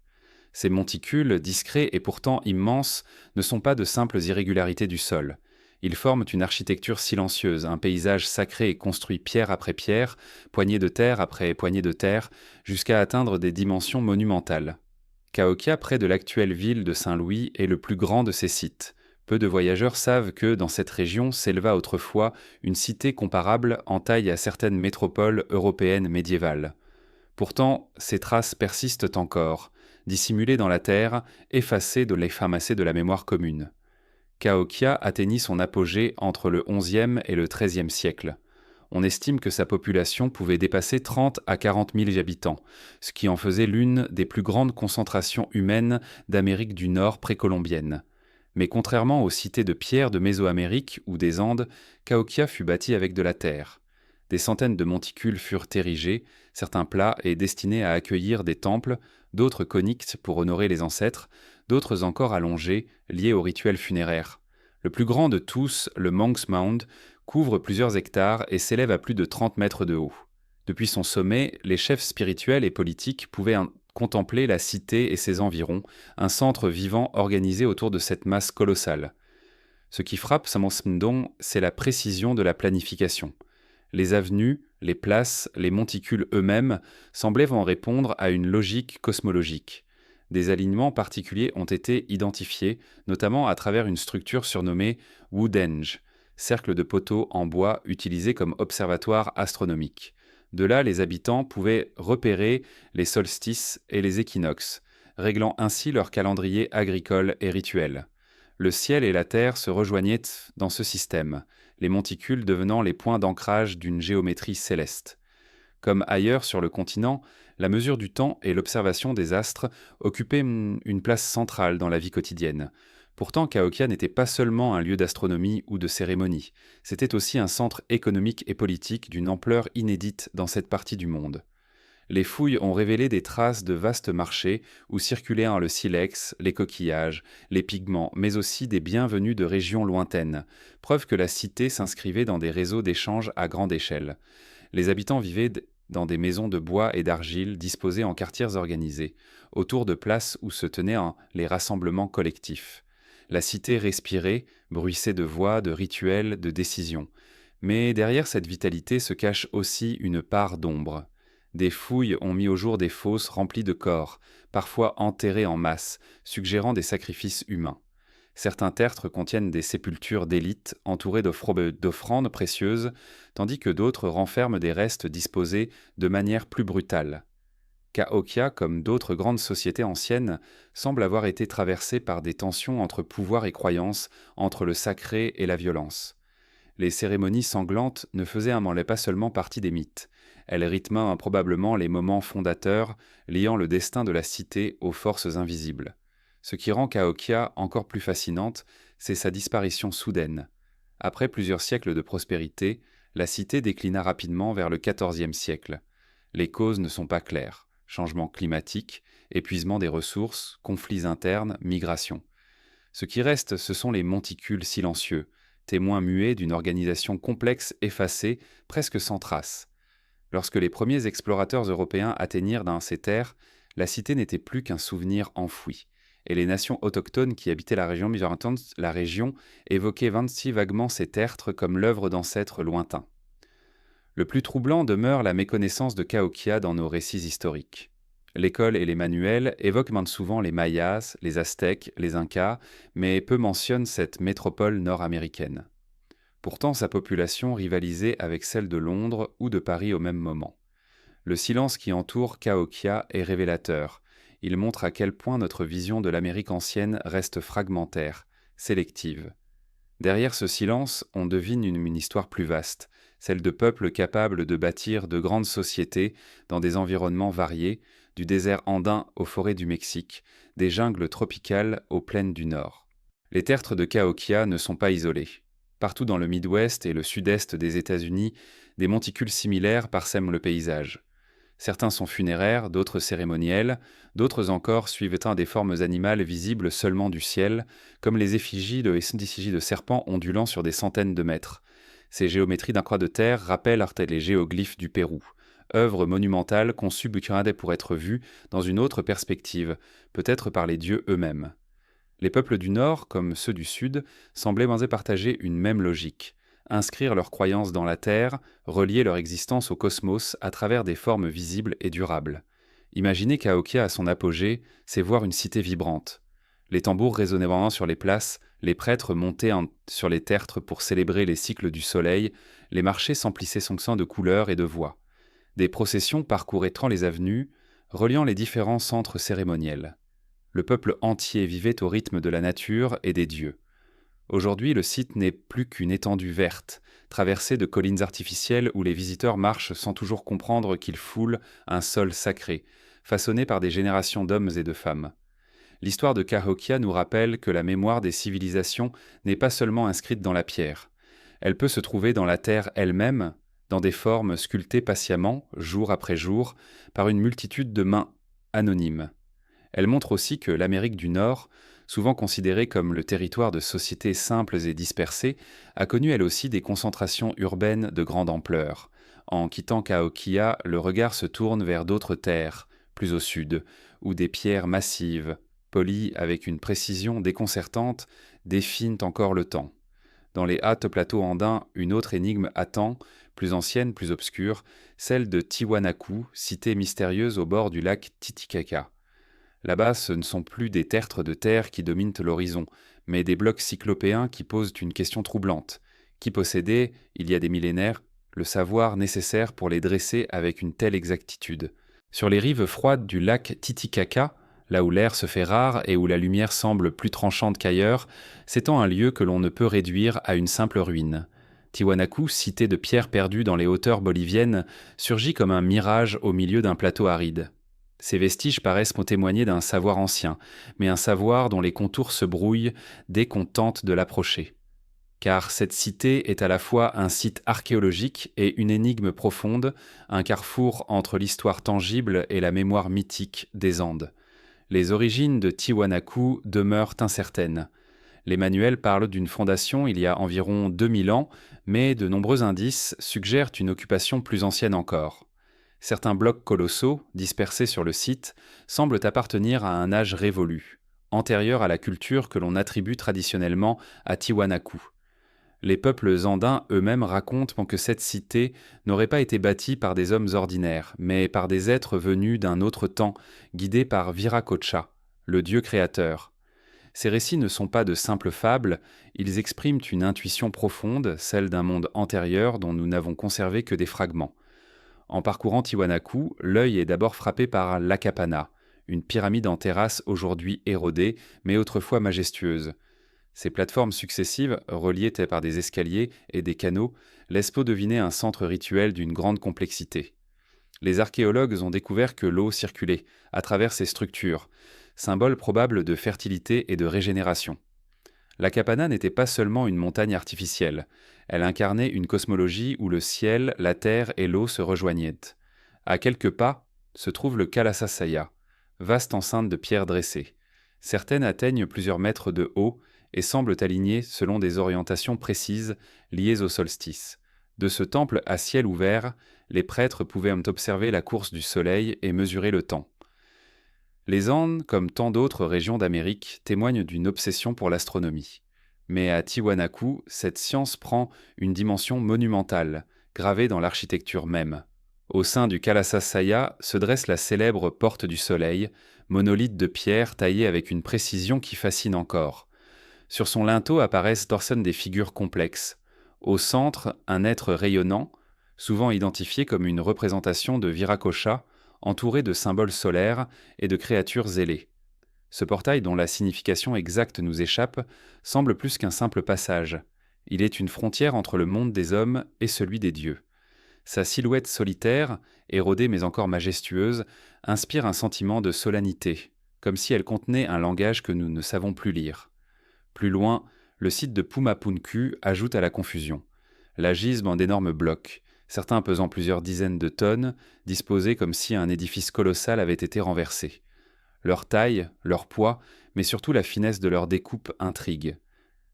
Ces monticules, discrets et pourtant immenses, ne sont pas de simples irrégularités du sol. Ils forment une architecture silencieuse, un paysage sacré et construit pierre après pierre, poignée de terre après poignée de terre, jusqu'à atteindre des dimensions monumentales. Cahokia, près de l'actuelle ville de Saint-Louis, est le plus grand de ces sites. Peu de voyageurs savent que, dans cette région, s'éleva autrefois une cité comparable en taille à certaines métropoles européennes médiévales. Pourtant, ces traces persistent encore, dissimulées dans la terre, effacées de l'effacée de la mémoire commune. Cahokia atteignit son apogée entre le XIe et le XIIIe siècle. On estime que sa population pouvait dépasser 30 à 40 000 habitants, ce qui en faisait l'une des plus grandes concentrations humaines d'Amérique du Nord précolombienne. Mais contrairement aux cités de pierre de Mésoamérique ou des Andes, Cahokia fut bâtie avec de la terre. Des centaines de monticules furent érigés, certains plats et destinés à accueillir des temples, d'autres coniques pour honorer les ancêtres, d'autres encore allongés, liés aux rituels funéraires. Le plus grand de tous, le Monk's Mound, couvre plusieurs hectares et s'élève à plus de 30 mètres de haut. Depuis son sommet, les chefs spirituels et politiques pouvaient contempler la cité et ses environs, un centre vivant organisé autour de cette masse colossale. Ce qui frappe Samosmdong, c'est la précision de la planification. Les avenues, les places, les monticules eux-mêmes semblaient en répondre à une logique cosmologique. Des alignements particuliers ont été identifiés, notamment à travers une structure surnommée Wudenge, cercle de poteaux en bois utilisé comme observatoire astronomique. De là, les habitants pouvaient repérer les solstices et les équinoxes, réglant ainsi leur calendrier agricole et rituel. Le ciel et la terre se rejoignaient dans ce système, les monticules devenant les points d'ancrage d'une géométrie céleste. Comme ailleurs sur le continent, la mesure du temps et l'observation des astres occupaient une place centrale dans la vie quotidienne. Pourtant, Cahokia n'était pas seulement un lieu d'astronomie ou de cérémonie, c'était aussi un centre économique et politique d'une ampleur inédite dans cette partie du monde. Les fouilles ont révélé des traces de vastes marchés où circulaient le silex, les coquillages, les pigments, mais aussi des biens venus de régions lointaines, preuve que la cité s'inscrivait dans des réseaux d'échanges à grande échelle. Les habitants vivaient dans des maisons de bois et d'argile disposées en quartiers organisés, autour de places où se tenaient les rassemblements collectifs. La cité respirait, bruissait de voix, de rituels, de décisions. Mais derrière cette vitalité se cache aussi une part d'ombre. Des fouilles ont mis au jour des fosses remplies de corps, parfois enterrés en masse, suggérant des sacrifices humains. Certains tertres contiennent des sépultures d'élite entourées d'offrandes précieuses, tandis que d'autres renferment des restes disposés de manière plus brutale. Cahokia, comme d'autres grandes sociétés anciennes, semble avoir été traversée par des tensions entre pouvoir et croyance, entre le sacré et la violence. Les cérémonies sanglantes ne faisaient pas seulement partie des mythes. Elles rythmaient probablement les moments fondateurs liant le destin de la cité aux forces invisibles. Ce qui rend Cahokia encore plus fascinante, c'est sa disparition soudaine. Après plusieurs siècles de prospérité, la cité déclina rapidement vers le XIVe siècle. Les causes ne sont pas claires. Changement climatique, épuisement des ressources, conflits internes, migration. Ce qui reste, ce sont les monticules silencieux, témoins muets d'une organisation complexe effacée, presque sans trace. Lorsque les premiers explorateurs européens atteignirent dans ces terres, la cité n'était plus qu'un souvenir enfoui, et les nations autochtones qui habitaient la région évoquaient ainsi vaguement ces tertres comme l'œuvre d'ancêtres lointains. Le plus troublant demeure la méconnaissance de Cahokia dans nos récits historiques. L'école et les manuels évoquent maintes souvent les Mayas, les Aztèques, les Incas, mais peu mentionnent cette métropole nord-américaine. Pourtant, sa population rivalisait avec celle de Londres ou de Paris au même moment. Le silence qui entoure Cahokia est révélateur. Il montre à quel point notre vision de l'Amérique ancienne reste fragmentaire, sélective. Derrière ce silence, on devine une histoire plus vaste, celle de peuples capables de bâtir de grandes sociétés dans des environnements variés, du désert andin aux forêts du Mexique, des jungles tropicales aux plaines du Nord. Les tertres de Cahokia ne sont pas isolés. Partout dans le Midwest et le sud-est des États-Unis, des monticules similaires parsèment le paysage. Certains sont funéraires, d'autres cérémoniels, d'autres encore suivent des formes animales visibles seulement du ciel, comme les effigies de serpents ondulant sur des centaines de mètres. Ces géométries d'un croix de terre rappellent les géoglyphes du Pérou, œuvres monumentales conçues pour être vues dans une autre perspective, peut-être par les dieux eux-mêmes. Les peuples du Nord, comme ceux du Sud, semblaient partager une même logique. Inscrire leurs croyances dans la Terre, relier leur existence au cosmos à travers des formes visibles et durables. Imaginer Cahokia à son apogée, c'est voir une cité vibrante. Les tambours résonnaient sur les places, les prêtres montaient sur les tertres pour célébrer les cycles du soleil, les marchés s'emplissaient de couleurs et de voix. Des processions parcouraient les avenues, reliant les différents centres cérémoniels. Le peuple entier vivait au rythme de la nature et des dieux. Aujourd'hui, le site n'est plus qu'une étendue verte, traversée de collines artificielles où les visiteurs marchent sans toujours comprendre qu'ils foulent un sol sacré, façonné par des générations d'hommes et de femmes. L'histoire de Cahokia nous rappelle que la mémoire des civilisations n'est pas seulement inscrite dans la pierre. Elle peut se trouver dans la terre elle-même, dans des formes sculptées patiemment, jour après jour, par une multitude de mains anonymes. Elle montre aussi que l'Amérique du Nord, souvent considérée comme le territoire de sociétés simples et dispersées, a connu elle aussi des concentrations urbaines de grande ampleur. En quittant Cahokia, le regard se tourne vers d'autres terres, plus au sud, où des pierres massives, polies avec une précision déconcertante, définent encore le temps. Dans les hâtes plateaux andins, une autre énigme attend, plus ancienne, plus obscure, celle de Tiwanaku, cité mystérieuse au bord du lac Titicaca. Là-bas, ce ne sont plus des tertres de terre qui dominent l'horizon, mais des blocs cyclopéens qui posent une question troublante. Qui possédait, il y a des millénaires, le savoir nécessaire pour les dresser avec une telle exactitude? Sur les rives froides du lac Titicaca, là où l'air se fait rare et où la lumière semble plus tranchante qu'ailleurs, s'étend un lieu que l'on ne peut réduire à une simple ruine. Tiwanaku, cité de pierres perdues dans les hauteurs boliviennes, surgit comme un mirage au milieu d'un plateau aride. Ces vestiges paraissent témoigner d'un savoir ancien, mais un savoir dont les contours se brouillent dès qu'on tente de l'approcher. Car cette cité est à la fois un site archéologique et une énigme profonde, un carrefour entre l'histoire tangible et la mémoire mythique des Andes. Les origines de Tiwanaku demeurent incertaines. Les manuels parlent d'une fondation il y a environ 2000 ans, mais de nombreux indices suggèrent une occupation plus ancienne encore. Certains blocs colossaux, dispersés sur le site, semblent appartenir à un âge révolu, antérieur à la culture que l'on attribue traditionnellement à Tiwanaku. Les peuples andins eux-mêmes racontent que cette cité n'aurait pas été bâtie par des hommes ordinaires, mais par des êtres venus d'un autre temps, guidés par Viracocha, le dieu créateur. Ces récits ne sont pas de simples fables, ils expriment une intuition profonde, celle d'un monde antérieur dont nous n'avons conservé que des fragments. En parcourant Tiwanaku, l'œil est d'abord frappé par l'Akapana, une pyramide en terrasse aujourd'hui érodée, mais autrefois majestueuse. Ces plateformes successives, reliées par des escaliers et des canaux, laissent peu deviner un centre rituel d'une grande complexité. Les archéologues ont découvert que l'eau circulait à travers ces structures, symbole probable de fertilité et de régénération. La Capana n'était pas seulement une montagne artificielle, elle incarnait une cosmologie où le ciel, la terre et l'eau se rejoignaient. À quelques pas se trouve le Kalasasaya, vaste enceinte de pierres dressées. Certaines atteignent plusieurs mètres de haut et semblent alignées selon des orientations précises liées au solstice. De ce temple à ciel ouvert, les prêtres pouvaient observer la course du soleil et mesurer le temps. Les Andes, comme tant d'autres régions d'Amérique, témoignent d'une obsession pour l'astronomie. Mais à Tiwanaku, cette science prend une dimension monumentale, gravée dans l'architecture même. Au sein du Kalasasaya se dresse la célèbre Porte du Soleil, monolithe de pierre taillé avec une précision qui fascine encore. Sur son linteau apparaissent des figures complexes. Au centre, un être rayonnant, souvent identifié comme une représentation de Viracocha, entouré de symboles solaires et de créatures ailées. Ce portail, dont la signification exacte nous échappe, semble plus qu'un simple passage. Il est une frontière entre le monde des hommes et celui des dieux. Sa silhouette solitaire, érodée mais encore majestueuse, inspire un sentiment de solennité, comme si elle contenait un langage que nous ne savons plus lire. Plus loin, le site de Pumapunku ajoute à la confusion. La gisement d'énormes blocs, certains pesant plusieurs dizaines de tonnes, disposés comme si un édifice colossal avait été renversé. Leur taille, leur poids, mais surtout la finesse de leur découpe intrigue.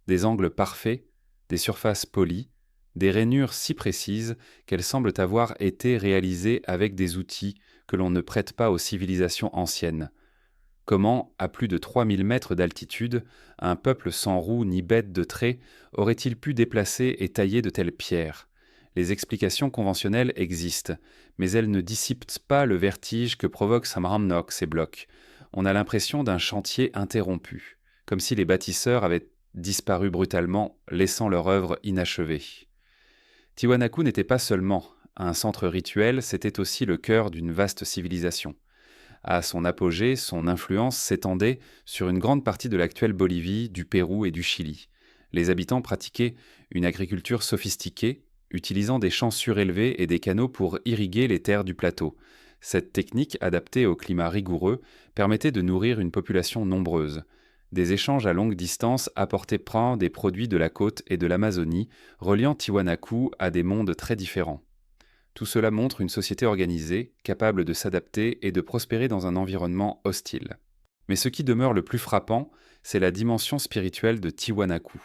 Des angles parfaits, des surfaces polies, des rainures si précises qu'elles semblent avoir été réalisées avec des outils que l'on ne prête pas aux civilisations anciennes. Comment, à plus de 3000 mètres d'altitude, un peuple sans roues ni bête de trait aurait-il pu déplacer et tailler de telles pierres ? Les explications conventionnelles existent, mais elles ne dissipent pas le vertige que provoquent Samramnok, ces blocs. On a l'impression d'un chantier interrompu, comme si les bâtisseurs avaient disparu brutalement, laissant leur œuvre inachevée. Tiwanaku n'était pas seulement un centre rituel, c'était aussi le cœur d'une vaste civilisation. À son apogée, son influence s'étendait sur une grande partie de l'actuelle Bolivie, du Pérou et du Chili. Les habitants pratiquaient une agriculture sophistiquée, utilisant des champs surélevés et des canaux pour irriguer les terres du plateau. Cette technique, adaptée au climat rigoureux, permettait de nourrir une population nombreuse. Des échanges à longue distance apportaient des produits de la côte et de l'Amazonie, reliant Tiwanaku à des mondes très différents. Tout cela montre une société organisée, capable de s'adapter et de prospérer dans un environnement hostile. Mais ce qui demeure le plus frappant, c'est la dimension spirituelle de Tiwanaku.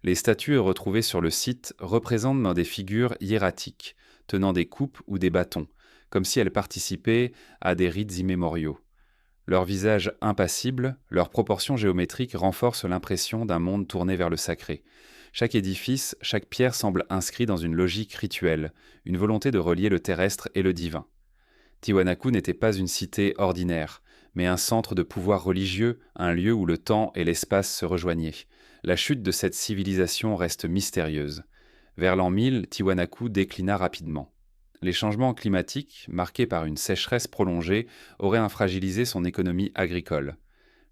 Les statues retrouvées sur le site représentent des figures hiératiques, tenant des coupes ou des bâtons, comme si elles participaient à des rites immémoriaux. Leur visage impassible, leurs proportions géométriques renforcent l'impression d'un monde tourné vers le sacré. Chaque édifice, chaque pierre semble inscrit dans une logique rituelle, une volonté de relier le terrestre et le divin. Tiwanaku n'était pas une cité ordinaire, mais un centre de pouvoir religieux, un lieu où le temps et l'espace se rejoignaient. La chute de cette civilisation reste mystérieuse. Vers l'an 1000, Tiwanaku déclina rapidement. Les changements climatiques, marqués par une sécheresse prolongée, auraient fragilisé son économie agricole.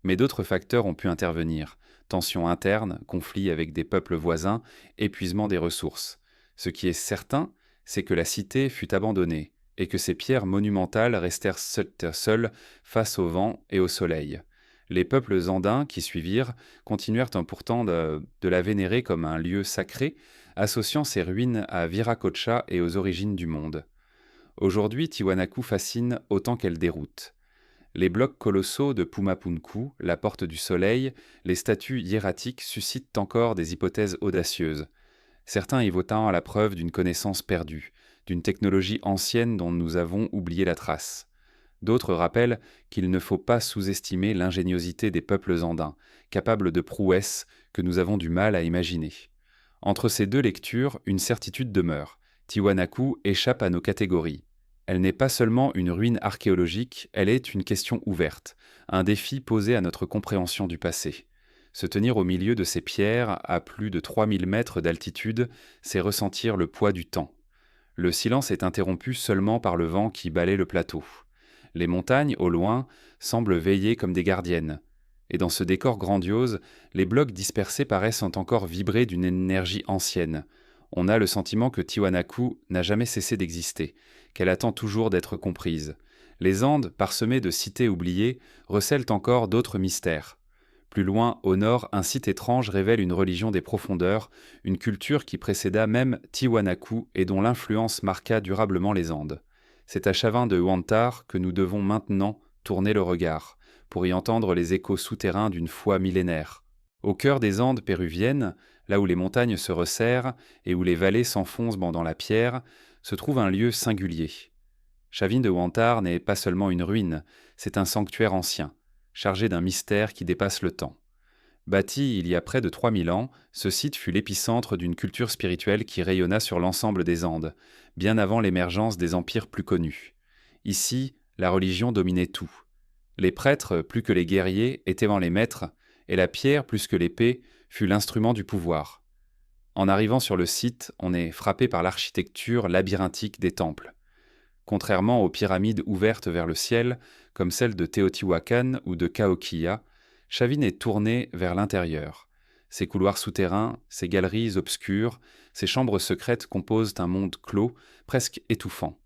Mais d'autres facteurs ont pu intervenir. Tensions internes, conflits avec des peuples voisins, épuisement des ressources. Ce qui est certain, c'est que la cité fut abandonnée, et que ces pierres monumentales restèrent seules face au vent et au soleil. Les peuples andins qui suivirent continuèrent pourtant de la vénérer comme un lieu sacré, associant ces ruines à Viracocha et aux origines du monde. Aujourd'hui, Tiwanaku fascine autant qu'elle déroute. Les blocs colossaux de Pumapunku, la Porte du Soleil, les statues hiératiques suscitent encore des hypothèses audacieuses. Certains y votant à la preuve d'une connaissance perdue, d'une technologie ancienne dont nous avons oublié la trace. D'autres rappellent qu'il ne faut pas sous-estimer l'ingéniosité des peuples andins, capables de prouesses que nous avons du mal à imaginer. Entre ces deux lectures, une certitude demeure. Tiwanaku échappe à nos catégories. Elle n'est pas seulement une ruine archéologique, elle est une question ouverte, un défi posé à notre compréhension du passé. Se tenir au milieu de ces pierres, à plus de 3000 mètres d'altitude, c'est ressentir le poids du temps. Le silence est interrompu seulement par le vent qui balaie le plateau. Les montagnes, au loin, semblent veiller comme des gardiennes. Et dans ce décor grandiose, les blocs dispersés paraissent encore vibrer d'une énergie ancienne. On a le sentiment que Tiwanaku n'a jamais cessé d'exister, qu'elle attend toujours d'être comprise. Les Andes, parsemées de cités oubliées, recèlent encore d'autres mystères. Plus loin, au nord, un site étrange révèle une religion des profondeurs, une culture qui précéda même Tiwanaku et dont l'influence marqua durablement les Andes. C'est à Chavin de Huantar que nous devons maintenant tourner le regard, pour y entendre les échos souterrains d'une foi millénaire. Au cœur des Andes péruviennes, là où les montagnes se resserrent et où les vallées s'enfoncent dans la pierre, se trouve un lieu singulier. Chavin de Huantar n'est pas seulement une ruine, c'est un sanctuaire ancien, chargé d'un mystère qui dépasse le temps. Bâti il y a près de 3000 ans, ce site fut l'épicentre d'une culture spirituelle qui rayonna sur l'ensemble des Andes, bien avant l'émergence des empires plus connus. Ici, la religion dominait tout. Les prêtres, plus que les guerriers, étaient les maîtres, et la pierre, plus que l'épée, fut l'instrument du pouvoir. En arrivant sur le site, on est frappé par l'architecture labyrinthique des temples. Contrairement aux pyramides ouvertes vers le ciel, comme celles de Teotihuacan ou de Cahoquilla, Chavin est tournée vers l'intérieur. Ses couloirs souterrains, ses galeries obscures, ses chambres secrètes composent un monde clos, presque étouffant.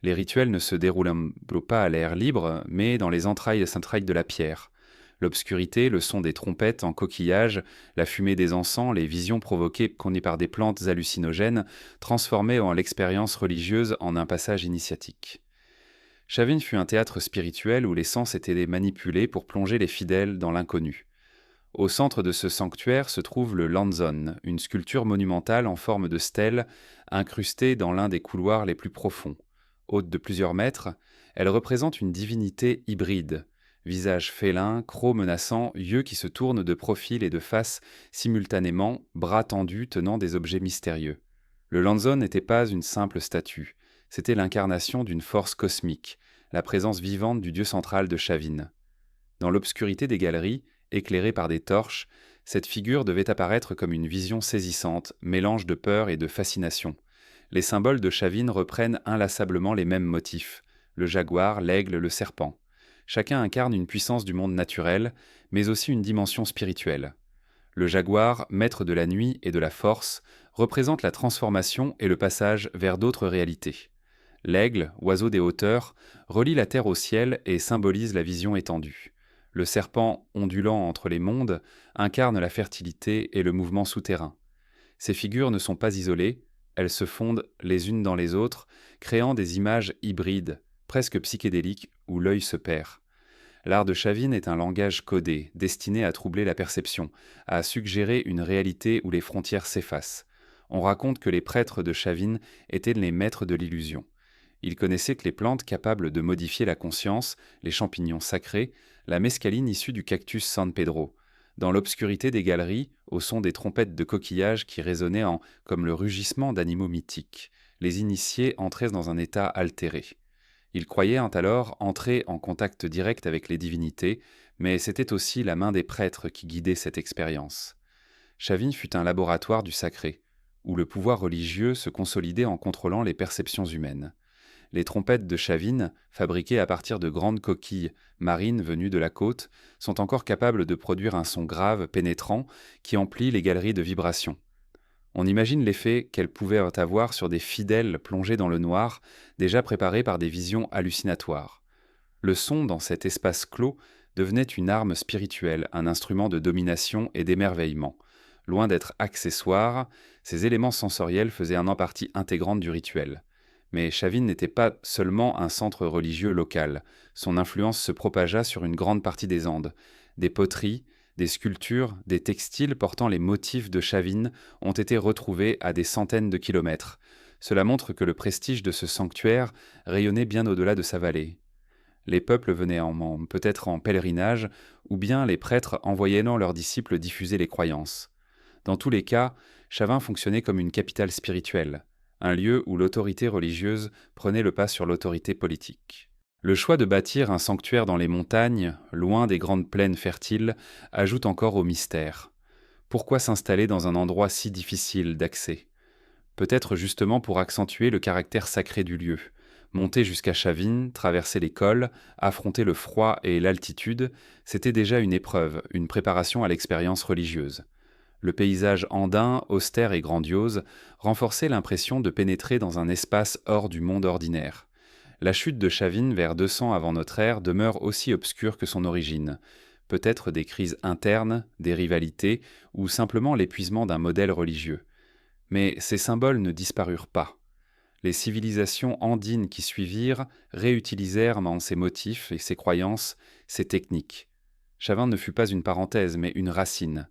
Les rituels ne se déroulent pas à l'air libre, mais dans les entrailles de la pierre. L'obscurité, le son des trompettes en coquillage, la fumée des encens, les visions provoquées qu'on est par des plantes hallucinogènes, transformaient l'expérience religieuse en un passage initiatique. Chavin fut un théâtre spirituel où les sens étaient manipulés pour plonger les fidèles dans l'inconnu. Au centre de ce sanctuaire se trouve le Lanzon, une sculpture monumentale en forme de stèle incrustée dans l'un des couloirs les plus profonds. Haute de plusieurs mètres, elle représente une divinité hybride. Visage félin, croc menaçant, yeux qui se tournent de profil et de face simultanément, bras tendus tenant des objets mystérieux. Le Lanzon n'était pas une simple statue, c'était l'incarnation d'une force cosmique, la présence vivante du dieu central de Chavin. Dans l'obscurité des galeries, éclairées par des torches, cette figure devait apparaître comme une vision saisissante, mélange de peur et de fascination. Les symboles de Chavin reprennent inlassablement les mêmes motifs, le jaguar, l'aigle, le serpent. Chacun incarne une puissance du monde naturel, mais aussi une dimension spirituelle. Le jaguar, maître de la nuit et de la force, représente la transformation et le passage vers d'autres réalités. L'aigle, oiseau des hauteurs, relie la terre au ciel et symbolise la vision étendue. Le serpent, ondulant entre les mondes, incarne la fertilité et le mouvement souterrain. Ces figures ne sont pas isolées, elles se fondent les unes dans les autres, créant des images hybrides, presque psychédéliques, où l'œil se perd. L'art de Chavin est un langage codé, destiné à troubler la perception, à suggérer une réalité où les frontières s'effacent. On raconte que les prêtres de Chavin étaient les maîtres de l'illusion. Ils connaissaient que les plantes capables de modifier la conscience, les champignons sacrés, la mescaline issue du cactus San Pedro. Dans l'obscurité des galeries, au son des trompettes de coquillages qui résonnaient comme le rugissement d'animaux mythiques, les initiés entraient dans un état altéré. Ils croyaient alors entrer en contact direct avec les divinités, mais c'était aussi la main des prêtres qui guidait cette expérience. Chavin fut un laboratoire du sacré, où le pouvoir religieux se consolidait en contrôlant les perceptions humaines. Les trompettes de Chavin, fabriquées à partir de grandes coquilles marines venues de la côte, sont encore capables de produire un son grave, pénétrant, qui emplit les galeries de vibrations. On imagine l'effet qu'elle pouvait avoir sur des fidèles plongés dans le noir, déjà préparés par des visions hallucinatoires. Le son, dans cet espace clos, devenait une arme spirituelle, un instrument de domination et d'émerveillement. Loin d'être accessoire, ces éléments sensoriels faisaient un en partie intégrante du rituel. Mais Chavin n'était pas seulement un centre religieux local. Son influence se propagea sur une grande partie des Andes. Des poteries, des sculptures, des textiles portant les motifs de Chavin ont été retrouvés à des centaines de kilomètres. Cela montre que le prestige de ce sanctuaire rayonnait bien au-delà de sa vallée. Les peuples venaient peut-être en pèlerinage, ou bien les prêtres envoyant leurs disciples diffuser les croyances. Dans tous les cas, Chavin fonctionnait comme une capitale spirituelle, un lieu où l'autorité religieuse prenait le pas sur l'autorité politique. Le choix de bâtir un sanctuaire dans les montagnes, loin des grandes plaines fertiles, ajoute encore au mystère. Pourquoi s'installer dans un endroit si difficile d'accès ? Peut-être justement pour accentuer le caractère sacré du lieu. Monter jusqu'à Chavin, traverser les cols, affronter le froid et l'altitude, c'était déjà une épreuve, une préparation à l'expérience religieuse. Le paysage andin, austère et grandiose, renforçait l'impression de pénétrer dans un espace hors du monde ordinaire. La chute de Chavin vers 200 avant notre ère demeure aussi obscure que son origine. Peut-être des crises internes, des rivalités, ou simplement l'épuisement d'un modèle religieux. Mais ces symboles ne disparurent pas. Les civilisations andines qui suivirent réutilisèrent ces motifs et ces croyances, ces techniques. Chavin ne fut pas une parenthèse, mais une racine.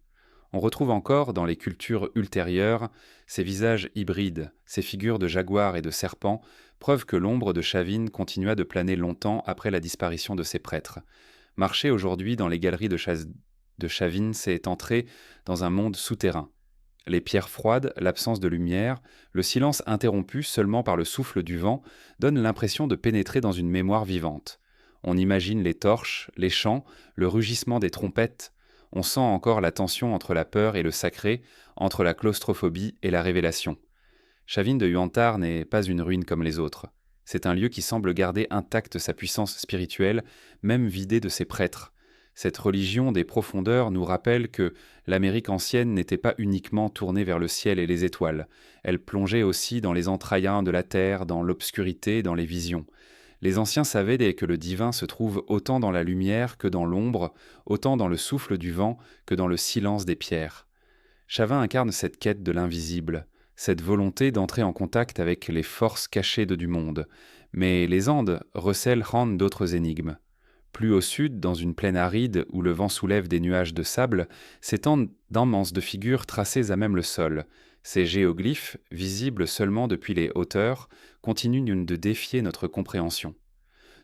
On retrouve encore, dans les cultures ultérieures, ces visages hybrides, ces figures de jaguars et de serpents, preuve que l'ombre de Chavin continua de planer longtemps après la disparition de ses prêtres. Marcher aujourd'hui dans les galeries de Chavin, c'est entrer dans un monde souterrain. Les pierres froides, l'absence de lumière, le silence interrompu seulement par le souffle du vent donnent l'impression de pénétrer dans une mémoire vivante. On imagine les torches, les chants, le rugissement des trompettes. On sent encore la tension entre la peur et le sacré, entre la claustrophobie et la révélation. Chavin de Huantar n'est pas une ruine comme les autres. C'est un lieu qui semble garder intacte sa puissance spirituelle, même vidé de ses prêtres. Cette religion des profondeurs nous rappelle que l'Amérique ancienne n'était pas uniquement tournée vers le ciel et les étoiles. Elle plongeait aussi dans les entrailles de la terre, dans l'obscurité, dans les visions. Les anciens savaient que le divin se trouve autant dans la lumière que dans l'ombre, autant dans le souffle du vent que dans le silence des pierres. Chavin incarne cette quête de l'invisible, cette volonté d'entrer en contact avec les forces cachées du monde. Mais les Andes recèlent d'autres énigmes. Plus au sud, dans une plaine aride où le vent soulève des nuages de sable, s'étendent d'immenses de figures tracées à même le sol. Ces géoglyphes, visibles seulement depuis les hauteurs, continuent de défier notre compréhension.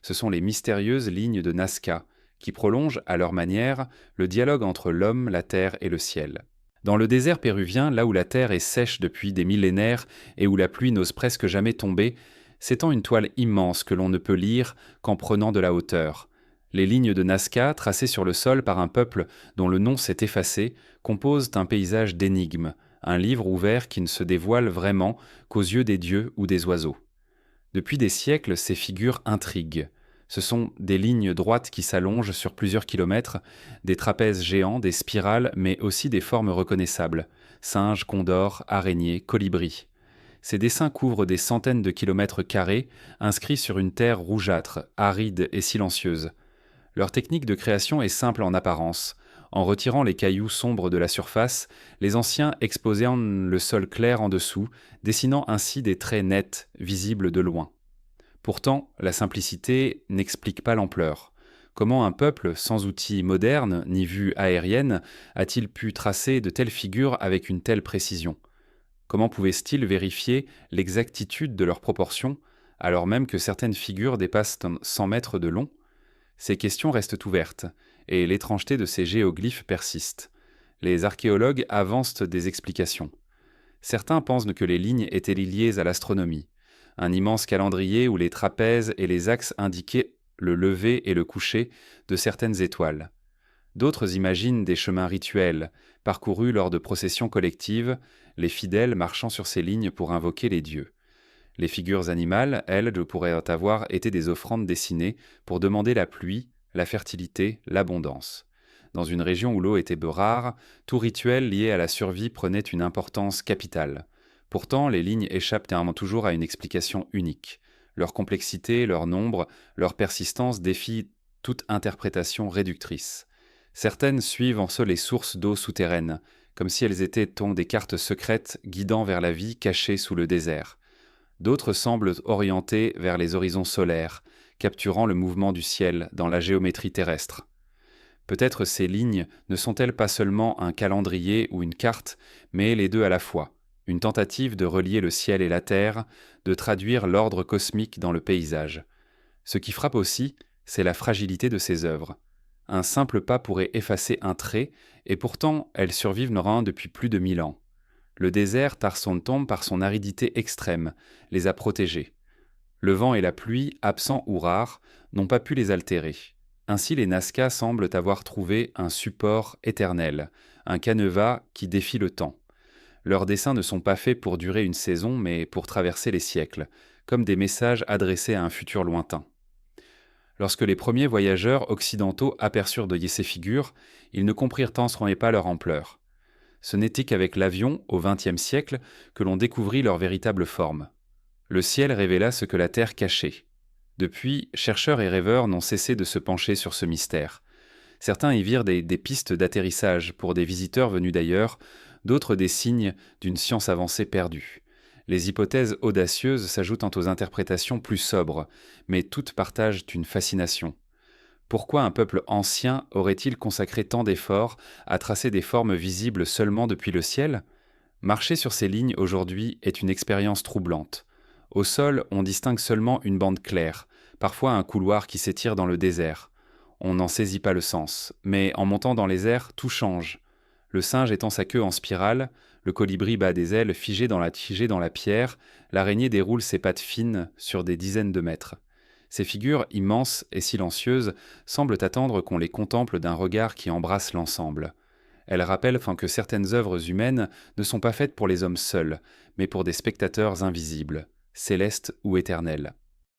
Ce sont les mystérieuses lignes de Nazca, qui prolongent, à leur manière, le dialogue entre l'homme, la terre et le ciel. Dans le désert péruvien, là où la terre est sèche depuis des millénaires et où la pluie n'ose presque jamais tomber, s'étend une toile immense que l'on ne peut lire qu'en prenant de la hauteur. Les lignes de Nazca, tracées sur le sol par un peuple dont le nom s'est effacé, composent un paysage d'énigmes, un livre ouvert qui ne se dévoile vraiment qu'aux yeux des dieux ou des oiseaux. Depuis des siècles, ces figures intriguent. Ce sont des lignes droites qui s'allongent sur plusieurs kilomètres, des trapèzes géants, des spirales, mais aussi des formes reconnaissables, singes, condors, araignées, colibris. Ces dessins couvrent des centaines de kilomètres carrés, inscrits sur une terre rougeâtre, aride et silencieuse. Leur technique de création est simple en apparence. En retirant les cailloux sombres de la surface, les anciens exposaient le sol clair en dessous, dessinant ainsi des traits nets, visibles de loin. Pourtant, la simplicité n'explique pas l'ampleur. Comment un peuple sans outils modernes ni vue aérienne a-t-il pu tracer de telles figures avec une telle précision ? Comment pouvait-il vérifier l'exactitude de leurs proportions, alors même que certaines figures dépassent 100 mètres de long ? Ces questions restent ouvertes, et l'étrangeté de ces géoglyphes persiste. Les archéologues avancent des explications. Certains pensent que les lignes étaient liées à l'astronomie, un immense calendrier où les trapèzes et les axes indiquaient le lever et le coucher de certaines étoiles. D'autres imaginent des chemins rituels, parcourus lors de processions collectives, les fidèles marchant sur ces lignes pour invoquer les dieux. Les figures animales, elles, pourraient avoir été des offrandes dessinées pour demander la pluie, la fertilité, l'abondance. Dans une région où l'eau était peu rare, tout rituel lié à la survie prenait une importance capitale. Pourtant, les lignes échappent néanmoins toujours à une explication unique. Leur complexité, leur nombre, leur persistance défient toute interprétation réductrice. Certaines suivent en cela les sources d'eau souterraines, comme si elles étaient des cartes secrètes guidant vers la vie cachée sous le désert. D'autres semblent orientées vers les horizons solaires, capturant le mouvement du ciel dans la géométrie terrestre. Peut-être ces lignes ne sont-elles pas seulement un calendrier ou une carte, mais les deux à la fois, une tentative de relier le ciel et la terre, de traduire l'ordre cosmique dans le paysage. Ce qui frappe aussi, c'est la fragilité de ces œuvres. Un simple pas pourrait effacer un trait, et pourtant elles survivent depuis plus de 1000 ans. Le désert, par son tombe, par son aridité extrême, les a protégées. Le vent et la pluie, absents ou rares, n'ont pas pu les altérer. Ainsi, les Nazca semblent avoir trouvé un support éternel, un canevas qui défie le temps. Leurs dessins ne sont pas faits pour durer une saison, mais pour traverser les siècles, comme des messages adressés à un futur lointain. Lorsque les premiers voyageurs occidentaux aperçurent ces figures, ils ne comprirent tant pas leur ampleur. Ce n'était qu'avec l'avion, au XXe siècle, que l'on découvrit leur véritable forme. Le ciel révéla ce que la terre cachait. Depuis, chercheurs et rêveurs n'ont cessé de se pencher sur ce mystère. Certains y virent des pistes d'atterrissage pour des visiteurs venus d'ailleurs, d'autres des signes d'une science avancée perdue. Les hypothèses audacieuses s'ajoutent aux interprétations plus sobres, mais toutes partagent une fascination. Pourquoi un peuple ancien aurait-il consacré tant d'efforts à tracer des formes visibles seulement depuis le ciel ? Marcher sur ces lignes aujourd'hui est une expérience troublante. Au sol, on distingue seulement une bande claire, parfois un couloir qui s'étire dans le désert. On n'en saisit pas le sens, mais en montant dans les airs, tout change. Le singe étend sa queue en spirale, le colibri bat des ailes figées dans la pierre, l'araignée déroule ses pattes fines sur des dizaines de mètres. Ces figures immenses et silencieuses semblent attendre qu'on les contemple d'un regard qui embrasse l'ensemble. Elles rappellent que certaines œuvres humaines ne sont pas faites pour les hommes seuls, mais pour des spectateurs invisibles, célestes ou éternels.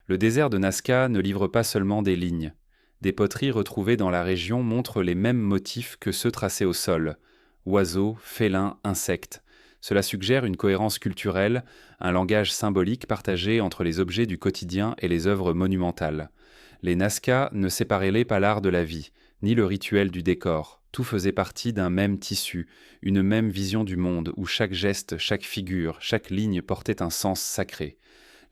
Le désert de Nazca ne livre pas seulement des lignes. Des poteries retrouvées dans la région montrent les mêmes motifs que ceux tracés au sol. Oiseaux, félins, insectes. Cela suggère une cohérence culturelle, un langage symbolique partagé entre les objets du quotidien et les œuvres monumentales. Les Nazca ne séparaient pas l'art de la vie, ni le rituel du décor. Tout faisait partie d'un même tissu, une même vision du monde où chaque geste, chaque figure, chaque ligne portait un sens sacré.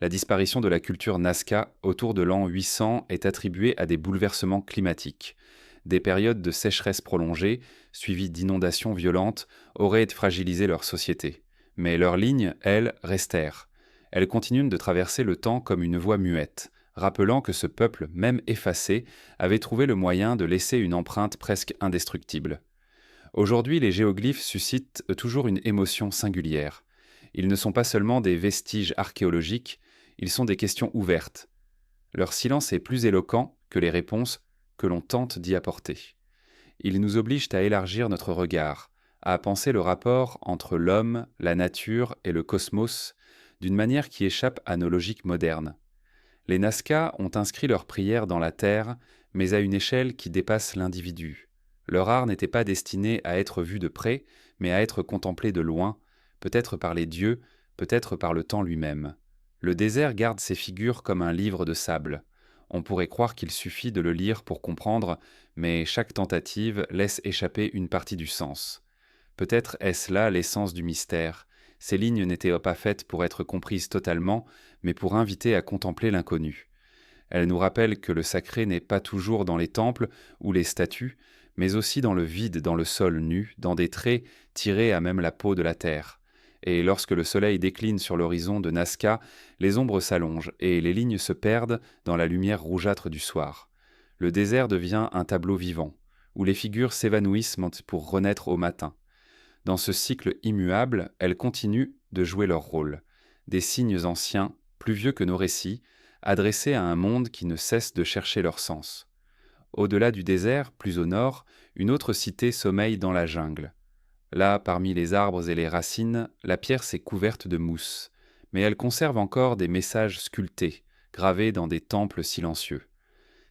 La disparition de la culture Nazca autour de l'an 800 est attribuée à des bouleversements climatiques. Des périodes de sécheresse prolongée, suivies d'inondations violentes, auraient fragilisé leur société. Mais leurs lignes, elles, restèrent. Elles continuent de traverser le temps comme une voix muette, rappelant que ce peuple, même effacé, avait trouvé le moyen de laisser une empreinte presque indestructible. Aujourd'hui, les géoglyphes suscitent toujours une émotion singulière. Ils ne sont pas seulement des vestiges archéologiques, ils sont des questions ouvertes. Leur silence est plus éloquent que les réponses que l'on tente d'y apporter. Ils nous obligent à élargir notre regard, à penser le rapport entre l'homme, la nature et le cosmos d'une manière qui échappe à nos logiques modernes. Les Nazca ont inscrit leurs prières dans la terre, mais à une échelle qui dépasse l'individu. Leur art n'était pas destiné à être vu de près, mais à être contemplé de loin, peut-être par les dieux, peut-être par le temps lui-même. Le désert garde ces figures comme un livre de sable. On pourrait croire qu'il suffit de le lire pour comprendre, mais chaque tentative laisse échapper une partie du sens. Peut-être est-ce là l'essence du mystère. Ces lignes n'étaient pas faites pour être comprises totalement, mais pour inviter à contempler l'inconnu. Elles nous rappellent que le sacré n'est pas toujours dans les temples ou les statues, mais aussi dans le vide, dans le sol nu, dans des traits tirés à même la peau de la terre. Et lorsque le soleil décline sur l'horizon de Nazca, les ombres s'allongent et les lignes se perdent dans la lumière rougeâtre du soir. Le désert devient un tableau vivant, où les figures s'évanouissent pour renaître au matin. Dans ce cycle immuable, elles continuent de jouer leur rôle. Des signes anciens, plus vieux que nos récits, adressés à un monde qui ne cesse de chercher leur sens. Au-delà du désert, plus au nord, une autre cité sommeille dans la jungle. Là, parmi les arbres et les racines, la pierre s'est couverte de mousse, mais elle conserve encore des messages sculptés, gravés dans des temples silencieux.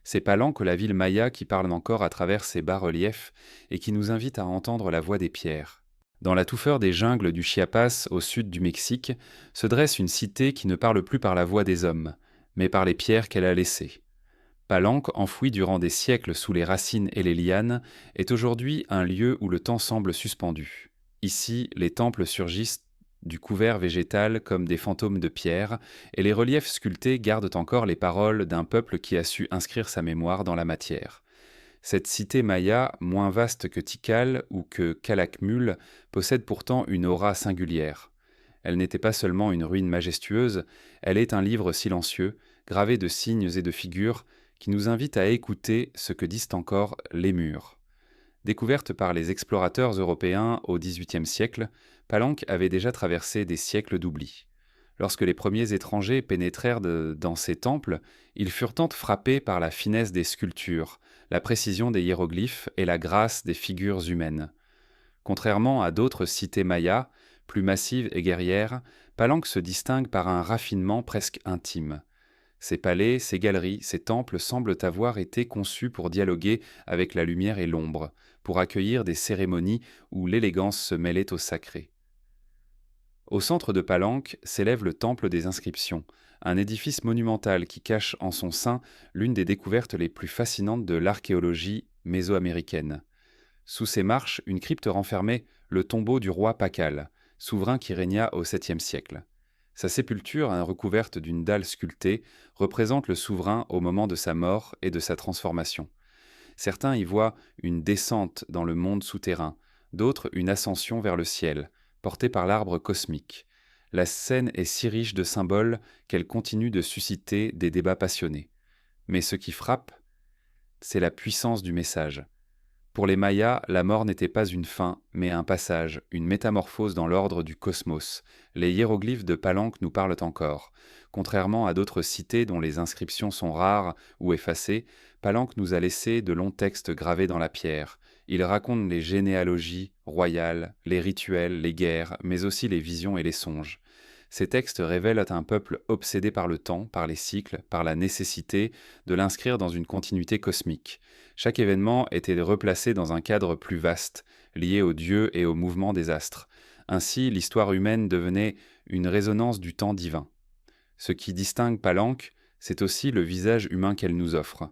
C'est Palenque, la ville maya, qui parle encore à travers ses bas-reliefs et qui nous invite à entendre la voix des pierres. Dans la touffeur des jungles du Chiapas, au sud du Mexique, se dresse une cité qui ne parle plus par la voix des hommes, mais par les pierres qu'elle a laissées. Palenque, enfoui durant des siècles sous les racines et les lianes, est aujourd'hui un lieu où le temps semble suspendu. Ici, les temples surgissent du couvert végétal comme des fantômes de pierre, et les reliefs sculptés gardent encore les paroles d'un peuple qui a su inscrire sa mémoire dans la matière. Cette cité maya, moins vaste que Tikal ou que Calakmul, possède pourtant une aura singulière. Elle n'était pas seulement une ruine majestueuse, elle est un livre silencieux, gravé de signes et de figures, qui nous invite à écouter ce que disent encore les murs. Découverte par les explorateurs européens au XVIIIe siècle, Palenque avait déjà traversé des siècles d'oubli. Lorsque les premiers étrangers pénétrèrent dans ces temples, ils furent tant frappés par la finesse des sculptures, la précision des hiéroglyphes et la grâce des figures humaines. Contrairement à d'autres cités mayas, plus massives et guerrières, Palenque se distingue par un raffinement presque intime. Ses palais, ses galeries, ses temples semblent avoir été conçus pour dialoguer avec la lumière et l'ombre, pour accueillir des cérémonies où l'élégance se mêlait au sacré. Au centre de Palenque s'élève le Temple des Inscriptions, un édifice monumental qui cache en son sein l'une des découvertes les plus fascinantes de l'archéologie mésoaméricaine. Sous ses marches, une crypte renfermait le tombeau du roi Pacal, souverain qui régna au 7e siècle. Sa sépulture, recouverte d'une dalle sculptée, représente le souverain au moment de sa mort et de sa transformation. Certains y voient une descente dans le monde souterrain, d'autres une ascension vers le ciel, portée par l'arbre cosmique. La scène est si riche de symboles qu'elle continue de susciter des débats passionnés. Mais ce qui frappe, c'est la puissance du message. Pour les Mayas, la mort n'était pas une fin, mais un passage, une métamorphose dans l'ordre du cosmos. Les hiéroglyphes de Palenque nous parlent encore. Contrairement à d'autres cités dont les inscriptions sont rares ou effacées, Palenque nous a laissé de longs textes gravés dans la pierre. Ils racontent les généalogies royales, les rituels, les guerres, mais aussi les visions et les songes. Ces textes révèlent un peuple obsédé par le temps, par les cycles, par la nécessité de l'inscrire dans une continuité cosmique. Chaque événement était replacé dans un cadre plus vaste, lié aux dieux et au mouvement des astres. Ainsi, l'histoire humaine devenait une résonance du temps divin. Ce qui distingue Palenque, c'est aussi le visage humain qu'elle nous offre.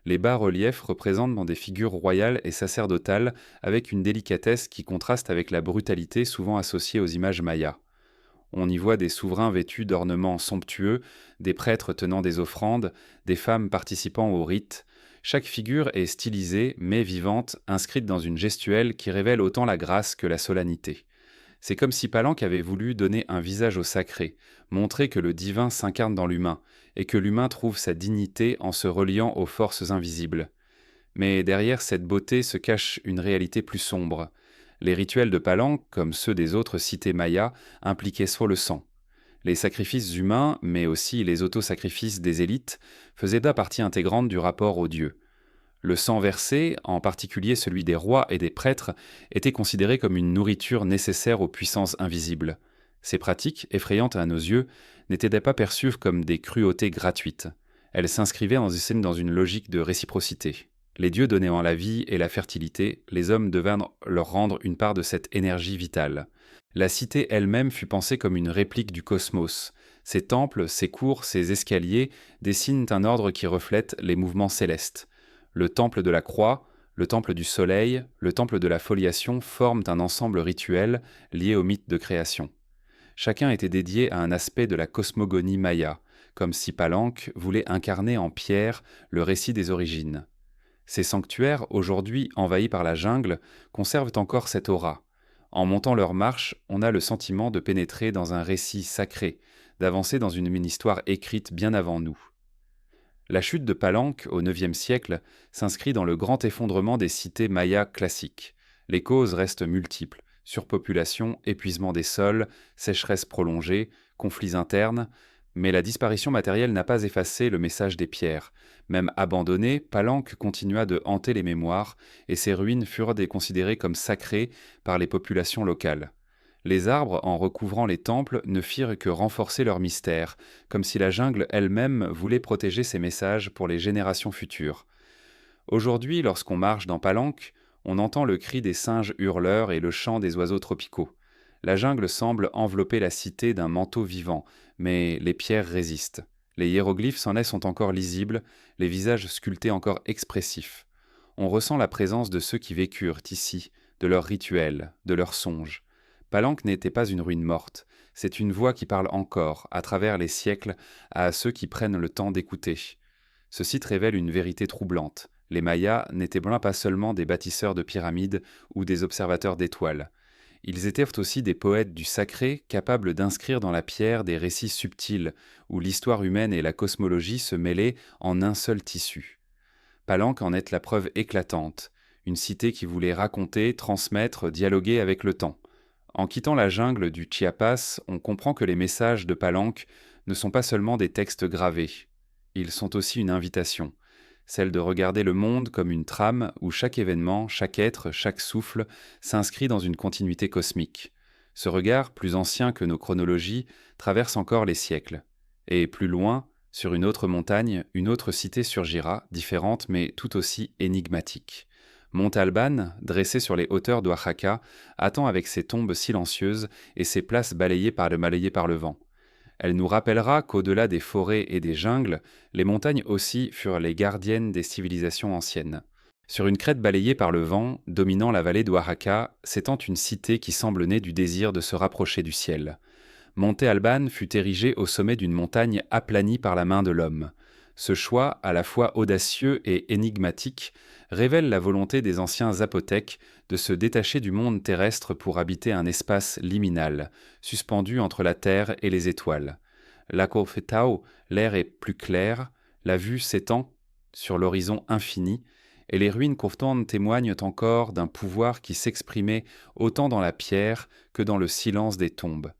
Les bas-reliefs représentent dans des figures royales et sacerdotales avec une délicatesse qui contraste avec la brutalité souvent associée aux images mayas. On y voit des souverains vêtus d'ornements somptueux, des prêtres tenant des offrandes, des femmes participant aux rites. Chaque figure est stylisée, mais vivante, inscrite dans une gestuelle qui révèle autant la grâce que la solennité. C'est comme si Palenque avait voulu donner un visage au sacré, montrer que le divin s'incarne dans l'humain, et que l'humain trouve sa dignité en se reliant aux forces invisibles. Mais derrière cette beauté se cache une réalité plus sombre. Les rituels de Palenque, comme ceux des autres cités mayas, impliquaient soit le sang. Les sacrifices humains, mais aussi les autosacrifices des élites, faisaient partie intégrante du rapport aux dieux. Le sang versé, en particulier celui des rois et des prêtres, était considéré comme une nourriture nécessaire aux puissances invisibles. Ces pratiques, effrayantes à nos yeux, n'étaient pas perçues comme des cruautés gratuites. Elles s'inscrivaient dans une logique de réciprocité. Les dieux donnant la vie et la fertilité, les hommes devinrent leur rendre une part de cette énergie vitale. La cité elle-même fut pensée comme une réplique du cosmos. Ses temples, ses cours, ses escaliers dessinent un ordre qui reflète les mouvements célestes. Le temple de la croix, le temple du soleil, le temple de la foliation forment un ensemble rituel lié au mythe de création. Chacun était dédié à un aspect de la cosmogonie maya, comme si Palenque voulait incarner en pierre le récit des origines. Ces sanctuaires, aujourd'hui envahis par la jungle, conservent encore cette aura. En montant leur marche, on a le sentiment de pénétrer dans un récit sacré, d'avancer dans une mini-histoire écrite bien avant nous. La chute de Palenque, au IXe siècle, s'inscrit dans le grand effondrement des cités mayas classiques. Les causes restent multiples: surpopulation, épuisement des sols, sécheresse prolongée, conflits internes, mais la disparition matérielle n'a pas effacé le message des pierres. Même abandonnée, Palenque continua de hanter les mémoires et ses ruines furent considérées comme sacrées par les populations locales. Les arbres, en recouvrant les temples, ne firent que renforcer leur mystère, comme si la jungle elle-même voulait protéger ses messages pour les générations futures. Aujourd'hui, lorsqu'on marche dans Palenque, on entend le cri des singes hurleurs et le chant des oiseaux tropicaux. La jungle semble envelopper la cité d'un manteau vivant, mais les pierres résistent. Les hiéroglyphes s'en sont encore lisibles, les visages sculptés encore expressifs. On ressent la présence de ceux qui vécurent ici, de leurs rituels, de leurs songes. Palenque n'était pas une ruine morte, c'est une voix qui parle encore, à travers les siècles, à ceux qui prennent le temps d'écouter. Ce site révèle une vérité troublante. Les Mayas n'étaient pas seulement des bâtisseurs de pyramides ou des observateurs d'étoiles. Ils étaient aussi des poètes du sacré, capables d'inscrire dans la pierre des récits subtils, où l'histoire humaine et la cosmologie se mêlaient en un seul tissu. Palenque en est la preuve éclatante, une cité qui voulait raconter, transmettre, dialoguer avec le temps. En quittant la jungle du Chiapas, on comprend que les messages de Palenque ne sont pas seulement des textes gravés. Ils sont aussi une invitation, celle de regarder le monde comme une trame où chaque événement, chaque être, chaque souffle s'inscrit dans une continuité cosmique. Ce regard, plus ancien que nos chronologies, traverse encore les siècles. Et plus loin, sur une autre montagne, une autre cité surgira, différente mais tout aussi énigmatique. Mont Alban, dressé sur les hauteurs d'Oaxaca, attend avec ses tombes silencieuses et ses places balayées par le vent. Elle nous rappellera qu'au-delà des forêts et des jungles, les montagnes aussi furent les gardiennes des civilisations anciennes. Sur une crête balayée par le vent, dominant la vallée d'Oaxaca, s'étend une cité qui semble née du désir de se rapprocher du ciel. Monte Alban fut érigée au sommet d'une montagne aplanie par la main de l'homme. Ce choix, à la fois audacieux et énigmatique, révèle la volonté des anciens Zapotèques de se détacher du monde terrestre pour habiter un espace liminal, suspendu entre la terre et les étoiles. La Cofetao, l'air est plus clair, la vue s'étend sur l'horizon infini, et les ruines Cofton témoignent encore d'un pouvoir qui s'exprimait autant dans la pierre que dans le silence des tombes.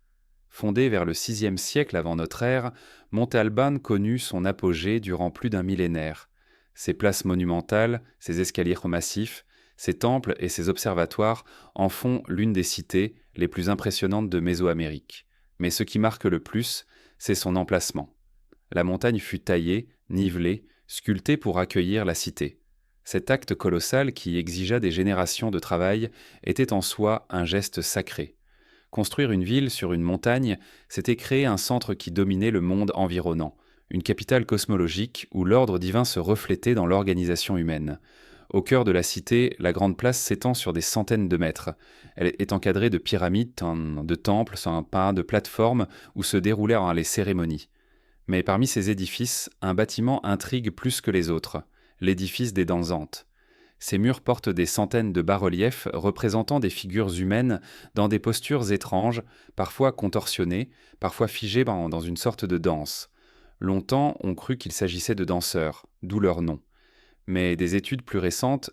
Fondée vers le VIe siècle avant notre ère, Monte Alban connut son apogée durant plus d'un millénaire. Ses places monumentales, ses escaliers massifs, ses temples et ses observatoires en font l'une des cités les plus impressionnantes de Mésoamérique. Mais ce qui marque le plus, c'est son emplacement. La montagne fut taillée, nivelée, sculptée pour accueillir la cité. Cet acte colossal qui exigea des générations de travail était en soi un geste sacré. Construire une ville sur une montagne, c'était créer un centre qui dominait le monde environnant, une capitale cosmologique où l'ordre divin se reflétait dans l'organisation humaine. Au cœur de la cité, la grande place s'étend sur des centaines de mètres. Elle est encadrée de pyramides, de temples, de plateformes où se déroulèrent les cérémonies. Mais parmi ces édifices, un bâtiment intrigue plus que les autres, l'édifice des Danzantes. Ces murs portent des centaines de bas-reliefs représentant des figures humaines dans des postures étranges, parfois contorsionnées, parfois figées dans une sorte de danse. Longtemps, on crut qu'il s'agissait de danseurs, d'où leur nom. Mais des études plus récentes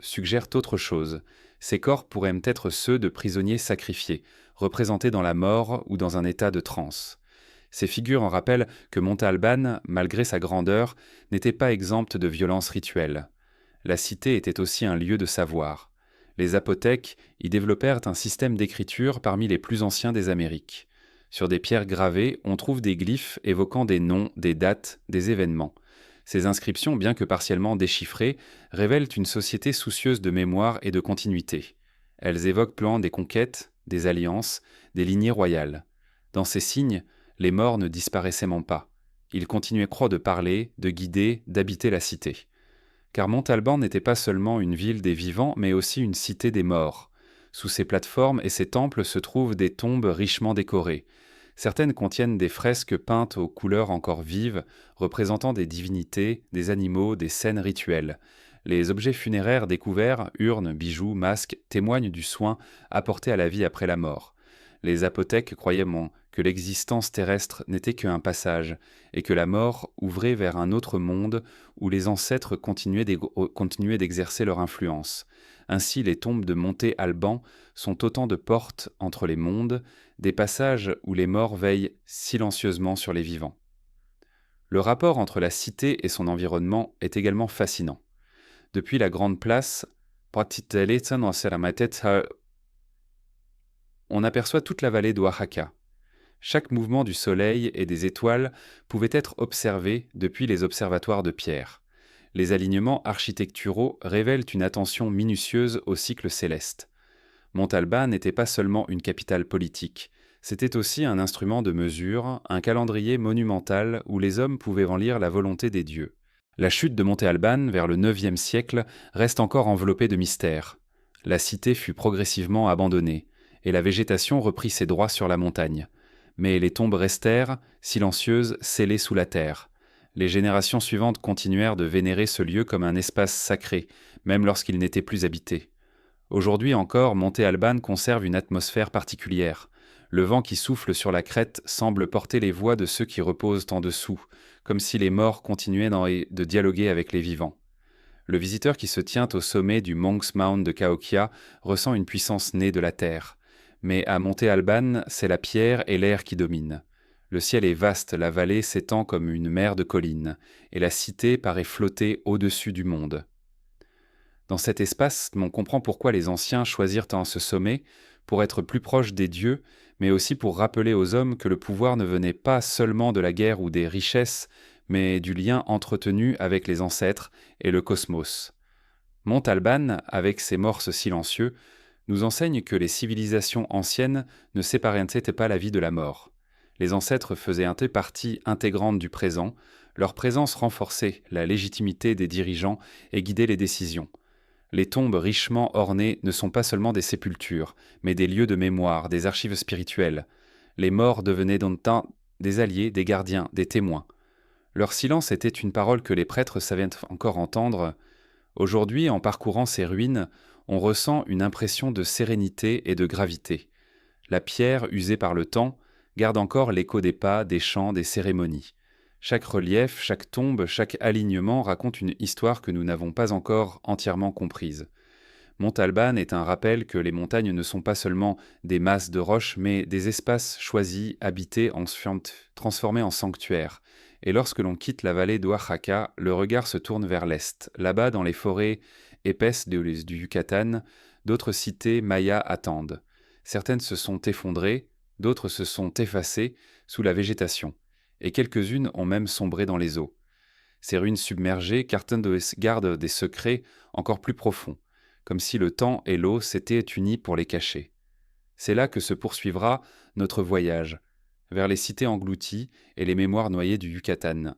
suggèrent autre chose. Ces corps pourraient même être ceux de prisonniers sacrifiés, représentés dans la mort ou dans un état de transe. Ces figures en rappellent que Monte Alban, malgré sa grandeur, n'était pas exempte de violences rituelles. La cité était aussi un lieu de savoir. Les Zapotèques y développèrent un système d'écriture parmi les plus anciens des Amériques. Sur des pierres gravées, on trouve des glyphes évoquant des noms, des dates, des événements. Ces inscriptions, bien que partiellement déchiffrées, révèlent une société soucieuse de mémoire et de continuité. Elles évoquent plan des conquêtes, des alliances, des lignées royales. Dans ces signes, les morts ne disparaissaient même pas. Ils continuaient de parler, de guider, d'habiter la cité. Car Monte Alban n'était pas seulement une ville des vivants, mais aussi une cité des morts. Sous ces plateformes et ces temples se trouvent des tombes richement décorées. Certaines contiennent des fresques peintes aux couleurs encore vives, représentant des divinités, des animaux, des scènes rituelles. Les objets funéraires découverts, urnes, bijoux, masques, témoignent du soin apporté à la vie après la mort. Les Zapotèques croyaient que l'existence terrestre n'était qu'un passage, et que la mort ouvrait vers un autre monde où les ancêtres continuaient d'exercer leur influence. Ainsi, les tombes de Monte Alban sont autant de portes entre les mondes, des passages où les morts veillent silencieusement sur les vivants. Le rapport entre la cité et son environnement est également fascinant. Depuis la grande place, on aperçoit toute la vallée d'Oaxaca. Chaque mouvement du Soleil et des étoiles pouvait être observé depuis les observatoires de Pierre. Les alignements architecturaux révèlent une attention minutieuse au cycle céleste. Montalban n'était pas seulement une capitale politique, c'était aussi un instrument de mesure, un calendrier monumental où les hommes pouvaient en lire la volonté des dieux. La chute de Monte Alban vers le IXe siècle reste encore enveloppée de mystères. La cité fut progressivement abandonnée, et la végétation reprit ses droits sur la montagne. Mais les tombes restèrent, silencieuses, scellées sous la terre. Les générations suivantes continuèrent de vénérer ce lieu comme un espace sacré, même lorsqu'il n'était plus habité. Aujourd'hui encore, Monte Alban conserve une atmosphère particulière. Le vent qui souffle sur la crête semble porter les voix de ceux qui reposent en dessous, comme si les morts continuaient de dialoguer avec les vivants. Le visiteur qui se tient au sommet du Monk's Mound de Cahokia ressent une puissance née de la terre. Mais à Monte Alban, c'est la pierre et l'air qui dominent. Le ciel est vaste, la vallée s'étend comme une mer de collines, et la cité paraît flotter au-dessus du monde. Dans cet espace, on comprend pourquoi les anciens choisirent ce sommet, pour être plus proches des dieux, mais aussi pour rappeler aux hommes que le pouvoir ne venait pas seulement de la guerre ou des richesses, mais du lien entretenu avec les ancêtres et le cosmos. Mont Alban, avec ses morses silencieux, nous enseigne que les civilisations anciennes ne séparaient pas la vie de la mort. Les ancêtres faisaient partie intégrante du présent, leur présence renforçait la légitimité des dirigeants et guidait les décisions. Les tombes richement ornées ne sont pas seulement des sépultures, mais des lieux de mémoire, des archives spirituelles. Les morts devenaient donc des alliés, des gardiens, des témoins. Leur silence était une parole que les prêtres savaient encore entendre. Aujourd'hui, en parcourant ces ruines, on ressent une impression de sérénité et de gravité. La pierre, usée par le temps, garde encore l'écho des pas, des chants, des cérémonies. Chaque relief, chaque tombe, chaque alignement raconte une histoire que nous n'avons pas encore entièrement comprise. Mont Alban est un rappel que les montagnes ne sont pas seulement des masses de roches, mais des espaces choisis, habités, transformés en sanctuaires. Et lorsque l'on quitte la vallée d'Oaxaca, le regard se tourne vers l'est. Là-bas, dans les forêts épaisses du Yucatan, d'autres cités mayas attendent. Certaines se sont effondrées, d'autres se sont effacées sous la végétation, et quelques-unes ont même sombré dans les eaux. Ces ruines submergées gardent des secrets encore plus profonds, comme si le temps et l'eau s'étaient unis pour les cacher. C'est là que se poursuivra notre voyage, vers les cités englouties et les mémoires noyées du Yucatan.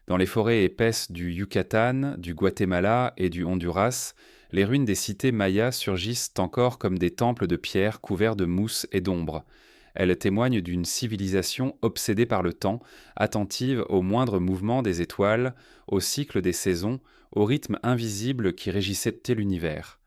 Dans les forêts épaisses du Yucatan, du Guatemala et du Honduras, les ruines des cités mayas surgissent encore comme des temples de pierre couverts de mousse et d'ombre. Elles témoignent d'une civilisation obsédée par le temps, attentive aux moindres mouvements des étoiles, au cycle des saisons, au rythme invisible qui régissait l'univers.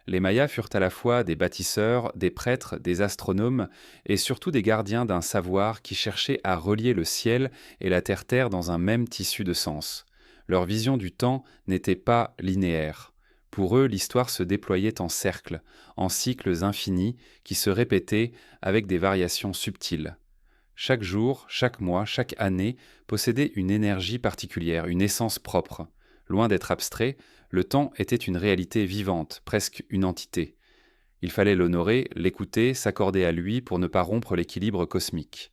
Les Mayas furent à la fois des bâtisseurs, des prêtres, des astronomes et surtout des gardiens d'un savoir qui cherchait à relier le ciel et la terre-terre dans un même tissu de sens. Leur vision du temps n'était pas linéaire. Pour eux, l'histoire se déployait en cercles, en cycles infinis qui se répétaient avec des variations subtiles. Chaque jour, chaque mois, chaque année possédait une énergie particulière, une essence propre. Loin d'être abstrait, le temps était une réalité vivante, presque une entité. Il fallait l'honorer, l'écouter, s'accorder à lui pour ne pas rompre l'équilibre cosmique.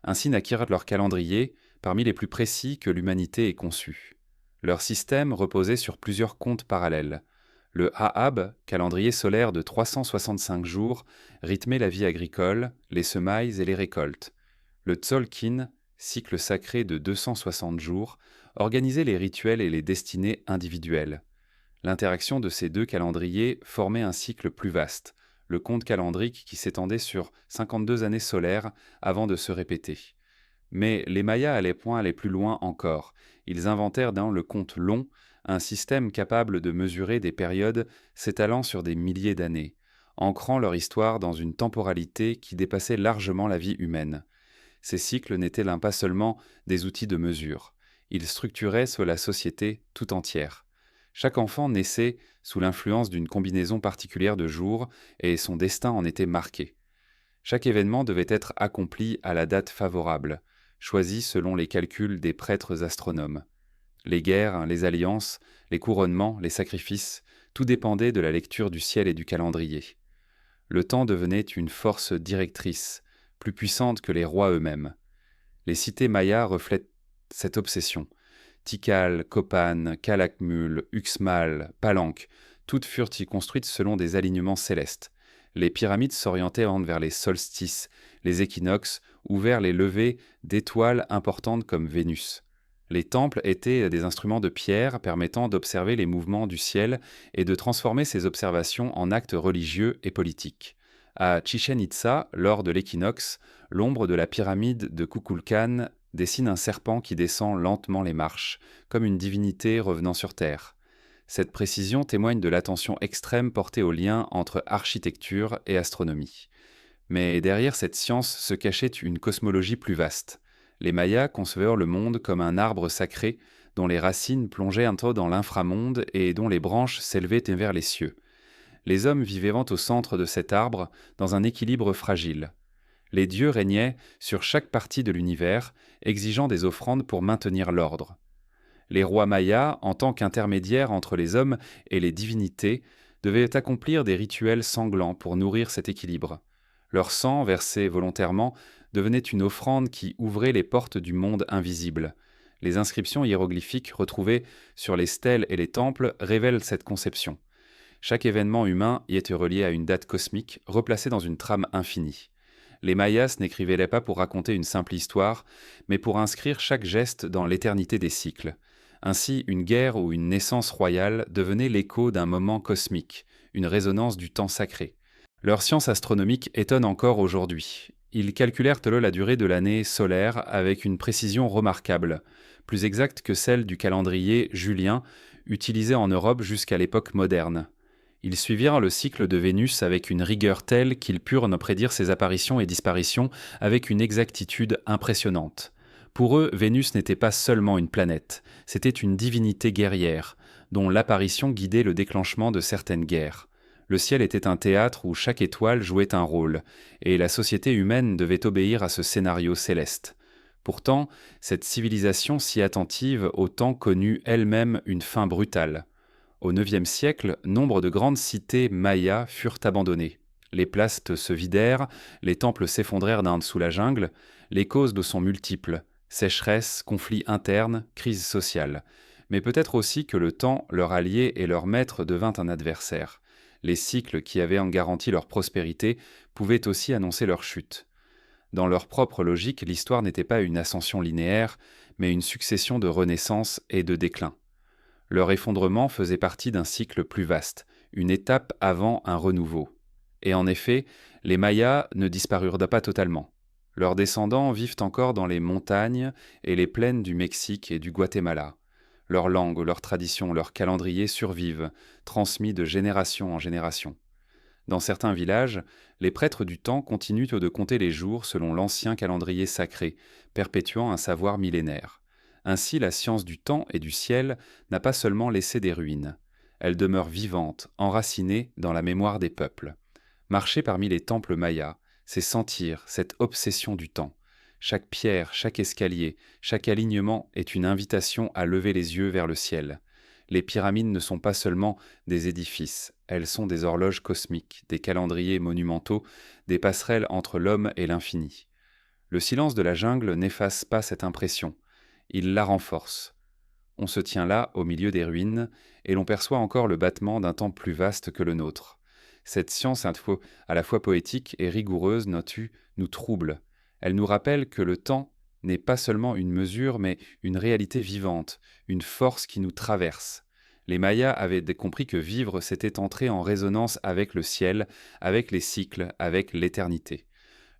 Ainsi naquirent leurs calendriers, parmi les plus précis que l'humanité ait conçus. Leur système reposait sur plusieurs comptes parallèles. Le Ahab, calendrier solaire de 365 jours, rythmait la vie agricole, les semailles et les récoltes. Le Tzolkin, cycle sacré de 260 jours, organisait les rituels et les destinées individuelles. L'interaction de ces deux calendriers formait un cycle plus vaste, le compte calendrique qui s'étendait sur 52 années solaires avant de se répéter. Mais les Mayas allaient plus loin encore. Ils inventèrent dans le compte long un système capable de mesurer des périodes s'étalant sur des milliers d'années, ancrant leur histoire dans une temporalité qui dépassait largement la vie humaine. Ces cycles n'étaient là pas seulement des outils de mesure, ils structuraient la société tout entière. Chaque enfant naissait sous l'influence d'une combinaison particulière de jours et son destin en était marqué. Chaque événement devait être accompli à la date favorable, choisi selon les calculs des prêtres astronomes. Les guerres, les alliances, les couronnements, les sacrifices, tout dépendait de la lecture du ciel et du calendrier. Le temps devenait une force directrice, plus puissante que les rois eux-mêmes. Les cités mayas reflètent cette obsession. Tikal, Copan, Calakmul, Uxmal, Palenque, toutes furent y construites selon des alignements célestes. Les pyramides s'orientaient vers les solstices, les équinoxes ou vers les levées d'étoiles importantes comme Vénus. Les temples étaient des instruments de pierre permettant d'observer les mouvements du ciel et de transformer ces observations en actes religieux et politiques. À Chichen Itza, lors de l'équinoxe, l'ombre de la pyramide de Kukulkan dessine un serpent qui descend lentement les marches, comme une divinité revenant sur Terre. Cette précision témoigne de l'attention extrême portée au lien entre architecture et astronomie. Mais derrière cette science se cachait une cosmologie plus vaste. Les Mayas concevaient le monde comme un arbre sacré dont les racines plongeaient un peu dans l'inframonde et dont les branches s'élevaient vers les cieux. Les hommes vivaient au centre de cet arbre dans un équilibre fragile. Les dieux régnaient sur chaque partie de l'univers, exigeant des offrandes pour maintenir l'ordre. Les rois mayas, en tant qu'intermédiaires entre les hommes et les divinités, devaient accomplir des rituels sanglants pour nourrir cet équilibre. Leur sang, versé volontairement, devenait une offrande qui ouvrait les portes du monde invisible. Les inscriptions hiéroglyphiques retrouvées sur les stèles et les temples révèlent cette conception. Chaque événement humain y était relié à une date cosmique, replacée dans une trame infinie. Les Mayas n'écrivaient pas pour raconter une simple histoire, mais pour inscrire chaque geste dans l'éternité des cycles. Ainsi, une guerre ou une naissance royale devenait l'écho d'un moment cosmique, une résonance du temps sacré. Leur science astronomique étonne encore aujourd'hui. Ils calculèrent la durée de l'année solaire avec une précision remarquable, plus exacte que celle du calendrier julien utilisé en Europe jusqu'à l'époque moderne. Ils suivirent le cycle de Vénus avec une rigueur telle qu'ils purent prédire ses apparitions et disparitions avec une exactitude impressionnante. Pour eux, Vénus n'était pas seulement une planète, c'était une divinité guerrière, dont l'apparition guidait le déclenchement de certaines guerres. Le ciel était un théâtre où chaque étoile jouait un rôle, et la société humaine devait obéir à ce scénario céleste. Pourtant, cette civilisation si attentive au temps connut elle-même une fin brutale. Au IXe siècle, nombre de grandes cités mayas furent abandonnées. Les places se vidèrent, les temples s'effondrèrent d'un dessous la jungle. Les causes sont multiples: sécheresse, conflits internes, crise sociale. Mais peut-être aussi que le temps, leur allié et leur maître, devint un adversaire. Les cycles qui avaient garanti leur prospérité pouvaient aussi annoncer leur chute. Dans leur propre logique, l'histoire n'était pas une ascension linéaire, mais une succession de renaissances et de déclins. Leur effondrement faisait partie d'un cycle plus vaste, une étape avant un renouveau. Et en effet, les Mayas ne disparurent pas totalement. Leurs descendants vivent encore dans les montagnes et les plaines du Mexique et du Guatemala. Leur langue, leurs traditions, leur calendrier survivent, transmis de génération en génération. Dans certains villages, les prêtres du temps continuent de compter les jours selon l'ancien calendrier sacré, perpétuant un savoir millénaire. Ainsi, la science du temps et du ciel n'a pas seulement laissé des ruines. Elle demeure vivante, enracinée dans la mémoire des peuples. Marcher parmi les temples mayas, c'est sentir cette obsession du temps. Chaque pierre, chaque escalier, chaque alignement est une invitation à lever les yeux vers le ciel. Les pyramides ne sont pas seulement des édifices, elles sont des horloges cosmiques, des calendriers monumentaux, des passerelles entre l'homme et l'infini. Le silence de la jungle n'efface pas cette impression. Il la renforce. On se tient là, au milieu des ruines, et l'on perçoit encore le battement d'un temps plus vaste que le nôtre. Cette science à la fois poétique et rigoureuse nous trouble. Elle nous rappelle que le temps n'est pas seulement une mesure, mais une réalité vivante, une force qui nous traverse. Les Mayas avaient compris que vivre, c'était entrer en résonance avec le ciel, avec les cycles, avec l'éternité.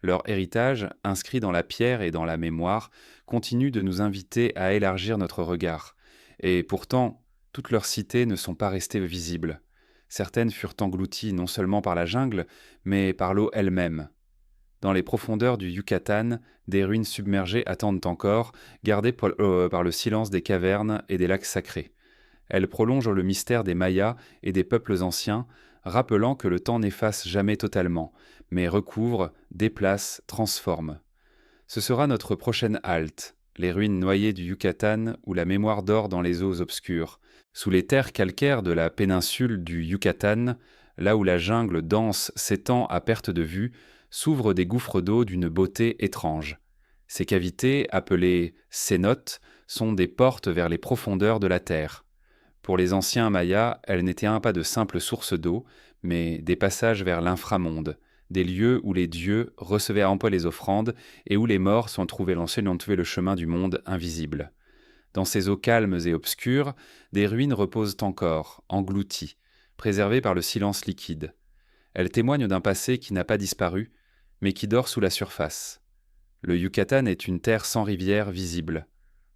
Leur héritage, inscrit dans la pierre et dans la mémoire, continue de nous inviter à élargir notre regard. Et pourtant, toutes leurs cités ne sont pas restées visibles. Certaines furent englouties non seulement par la jungle, mais par l'eau elle-même. Dans les profondeurs du Yucatan, des ruines submergées attendent encore, gardées par le silence des cavernes et des lacs sacrés. Elles prolongent le mystère des Mayas et des peuples anciens, rappelant que le temps n'efface jamais totalement, mais recouvre, déplace, transforme. Ce sera notre prochaine halte, les ruines noyées du Yucatan où la mémoire dort dans les eaux obscures. Sous les terres calcaires de la péninsule du Yucatan, Là où la jungle dense s'étend à perte de vue, s'ouvrent des gouffres d'eau d'une beauté étrange. Ces cavités, appelées cénotes, sont des portes vers les profondeurs de la terre. Pour les anciens Mayas, elles n'étaient pas de simples sources d'eau, mais des passages vers l'inframonde, des lieux où les dieux recevaient à emploi les offrandes et où les morts sont trouvés le chemin du monde invisible. Dans ces eaux calmes et obscures, des ruines reposent encore, englouties, préservées par le silence liquide. Elles témoignent d'un passé qui n'a pas disparu, mais qui dort sous la surface. Le Yucatan est une terre sans rivière visible.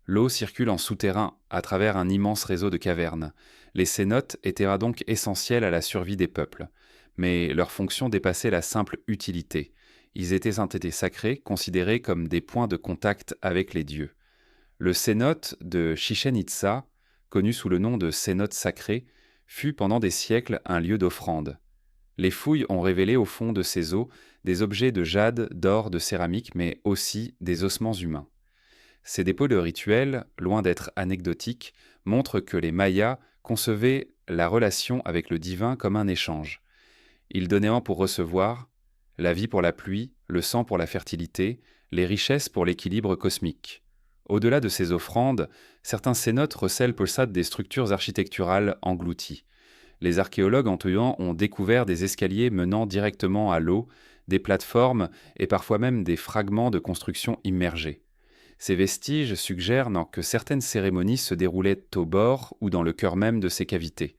L'eau circule en souterrain à travers un immense réseau de cavernes. Les cénotes étaient donc essentielles à la survie des peuples, mais leur fonction dépassait la simple utilité. Ils étaient entités sacrés, considérés comme des points de contact avec les dieux. Le cénote de Chichén Itzá, connu sous le nom de cénote sacré, fut pendant des siècles un lieu d'offrande. Les fouilles ont révélé au fond de ces eaux des objets de jade, d'or, de céramique, mais aussi des ossements humains. Ces dépôts de rituels, loin d'être anecdotiques, montrent que les Mayas concevaient la relation avec le divin comme un échange. Ils donnaient pour recevoir, la vie pour la pluie, le sang pour la fertilité, les richesses pour l'équilibre cosmique. Au-delà de ces offrandes, certains cénotes recèlent possèdent des structures architecturales englouties. Les archéologues ont découvert des escaliers menant directement à l'eau, des plateformes et parfois même des fragments de constructions immergés. Ces vestiges suggèrent que certaines cérémonies se déroulaient au bord ou dans le cœur même de ces cavités.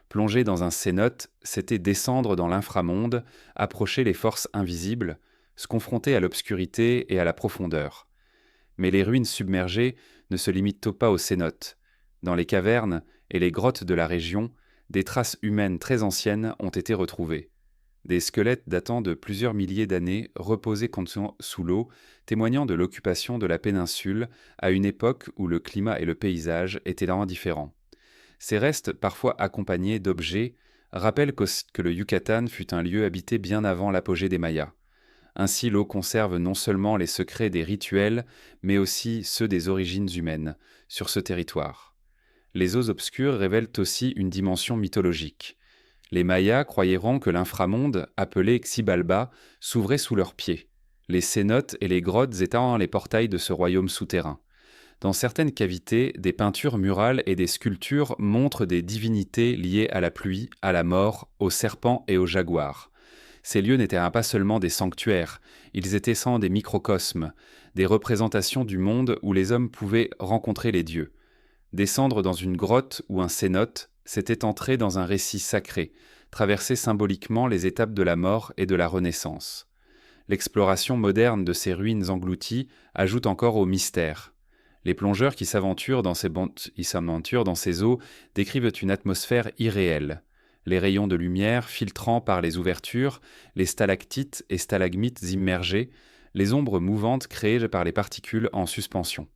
Plonger dans un cénote, c'était descendre dans l'inframonde, approcher les forces invisibles, se confronter à l'obscurité et à la profondeur. Mais les ruines submergées ne se limitent pas aux cénotes. Dans les cavernes et les grottes de la région, des traces humaines très anciennes ont été retrouvées. Des squelettes datant de plusieurs milliers d'années reposaient sous l'eau, témoignant de l'occupation de la péninsule à une époque où le climat et le paysage étaient vraiment différents. Ces restes, parfois accompagnés d'objets, rappellent que le Yucatan fut un lieu habité bien avant l'apogée des Mayas. Ainsi, l'eau conserve non seulement les secrets des rituels, mais aussi ceux des origines humaines sur ce territoire. Les eaux obscures révèlent aussi une dimension mythologique. Les Mayas croyiront que l'inframonde, appelé Xibalba, s'ouvrait sous leurs pieds. Les cénotes et les grottes étant les portails de ce royaume souterrain. Dans certaines cavités, des peintures murales et des sculptures montrent des divinités liées à la pluie, à la mort, aux serpents et aux jaguars. Ces lieux n'étaient pas seulement des sanctuaires, ils étaient sans des microcosmes, des représentations du monde où les hommes pouvaient rencontrer les dieux. Descendre dans une grotte ou un cénote, c'était entrer dans un récit sacré, traverser symboliquement les étapes de la mort et de la renaissance. L'exploration moderne de ces ruines englouties ajoute encore au mystère. Les plongeurs qui s'aventurent dans ces eaux décrivent une atmosphère irréelle. Les rayons de lumière filtrant par les ouvertures, les stalactites et stalagmites immergés, les ombres mouvantes créées par les particules en suspension.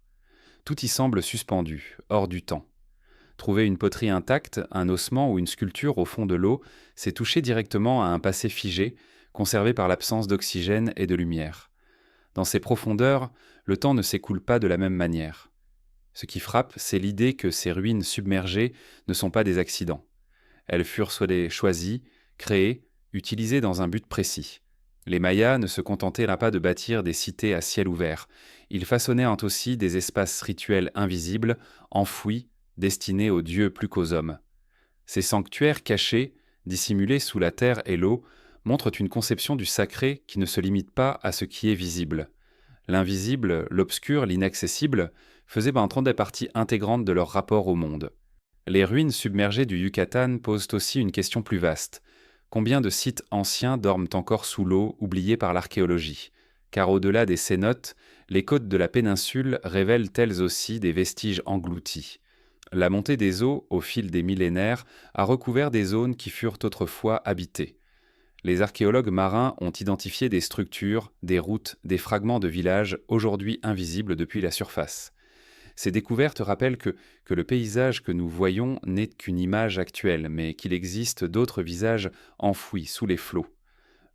Tout y semble suspendu, hors du temps. Trouver une poterie intacte, un ossement ou une sculpture au fond de l'eau, c'est toucher directement à un passé figé, conservé par l'absence d'oxygène et de lumière. Dans ces profondeurs, le temps ne s'écoule pas de la même manière. Ce qui frappe, c'est l'idée que ces ruines submergées ne sont pas des accidents. Elles furent choisies, créées, utilisées dans un but précis. Les Mayas ne se contentaient pas de bâtir des cités à ciel ouvert. Ils façonnaient aussi des espaces rituels invisibles, enfouis, destinés aux dieux plus qu'aux hommes. Ces sanctuaires cachés, dissimulés sous la terre et l'eau, montrent une conception du sacré qui ne se limite pas à ce qui est visible. L'invisible, l'obscur, l'inaccessible faisaient des parties intégrantes de leur rapport au monde. Les ruines submergées du Yucatan posent aussi une question plus vaste. Combien de sites anciens dorment encore sous l'eau, oubliés par l'archéologie ? Car au-delà des cénotes, les côtes de la péninsule révèlent elles aussi des vestiges engloutis. La montée des eaux, au fil des millénaires, a recouvert des zones qui furent autrefois habitées. Les archéologues marins ont identifié des structures, des routes, des fragments de villages aujourd'hui invisibles depuis la surface. Ces découvertes rappellent que le paysage que nous voyons n'est qu'une image actuelle, mais qu'il existe d'autres visages enfouis sous les flots.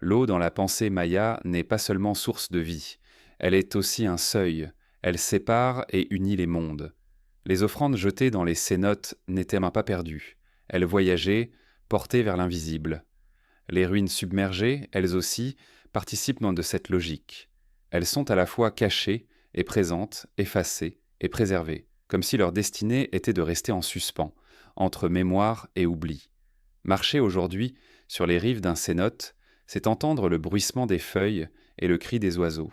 L'eau dans la pensée maya n'est pas seulement source de vie, elle est aussi un seuil, elle sépare et unit les mondes. Les offrandes jetées dans les cénotes n'étaient pas perdues, elles voyageaient, portées vers l'invisible. Les ruines submergées, elles aussi, participent de cette logique. Elles sont à la fois cachées et présentes, effacées et préservées, comme si leur destinée était de rester en suspens, entre mémoire et oubli. Marcher aujourd'hui sur les rives d'un cénote, c'est entendre le bruissement des feuilles et le cri des oiseaux.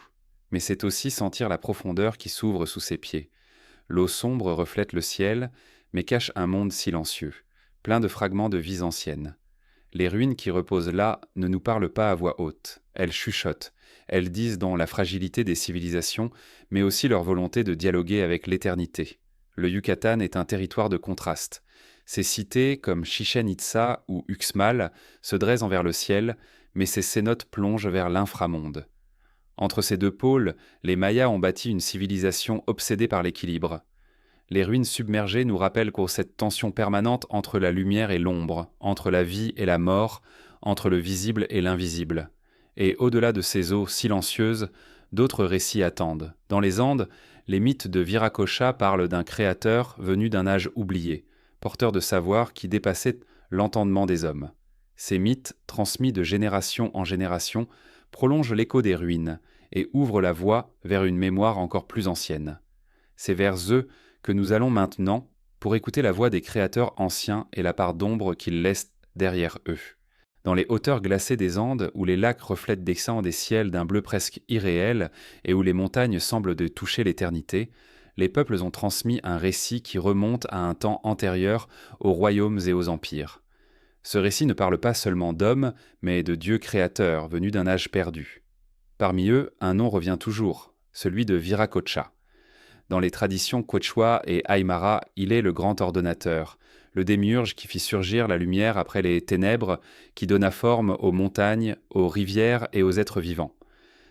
Mais c'est aussi sentir la profondeur qui s'ouvre sous ses pieds. L'eau sombre reflète le ciel, mais cache un monde silencieux, plein de fragments de vies anciennes. Les ruines qui reposent là ne nous parlent pas à voix haute, elles chuchotent, elles disent dans la fragilité des civilisations, mais aussi leur volonté de dialoguer avec l'éternité. Le Yucatan est un territoire de contraste. Ces cités, comme Chichen Itza ou Uxmal, se dressent envers le ciel, mais ces cénotes plongent vers l'inframonde. Entre ces deux pôles, les Mayas ont bâti une civilisation obsédée par l'équilibre. Les ruines submergées nous rappellent cette tension permanente entre la lumière et l'ombre, entre la vie et la mort, entre le visible et l'invisible. Et au-delà de ces eaux silencieuses, d'autres récits attendent. Dans les Andes, les mythes de Viracocha parlent d'un créateur venu d'un âge oublié, porteur de savoir qui dépassait l'entendement des hommes. Ces mythes, transmis de génération en génération, prolongent l'écho des ruines et ouvrent la voie vers une mémoire encore plus ancienne. C'est vers eux que nous allons maintenant pour écouter la voix des créateurs anciens et la part d'ombre qu'ils laissent derrière eux. Dans les hauteurs glacées des Andes, où les lacs reflètent des sangs des ciels d'un bleu presque irréel et où les montagnes semblent de toucher l'éternité, les peuples ont transmis un récit qui remonte à un temps antérieur aux royaumes et aux empires. Ce récit ne parle pas seulement d'hommes, mais de dieux créateurs venus d'un âge perdu. Parmi eux, un nom revient toujours, celui de Viracocha. Dans les traditions quechua et aymara, il est le grand ordonnateur, le démiurge qui fit surgir la lumière après les ténèbres, qui donna forme aux montagnes, aux rivières et aux êtres vivants.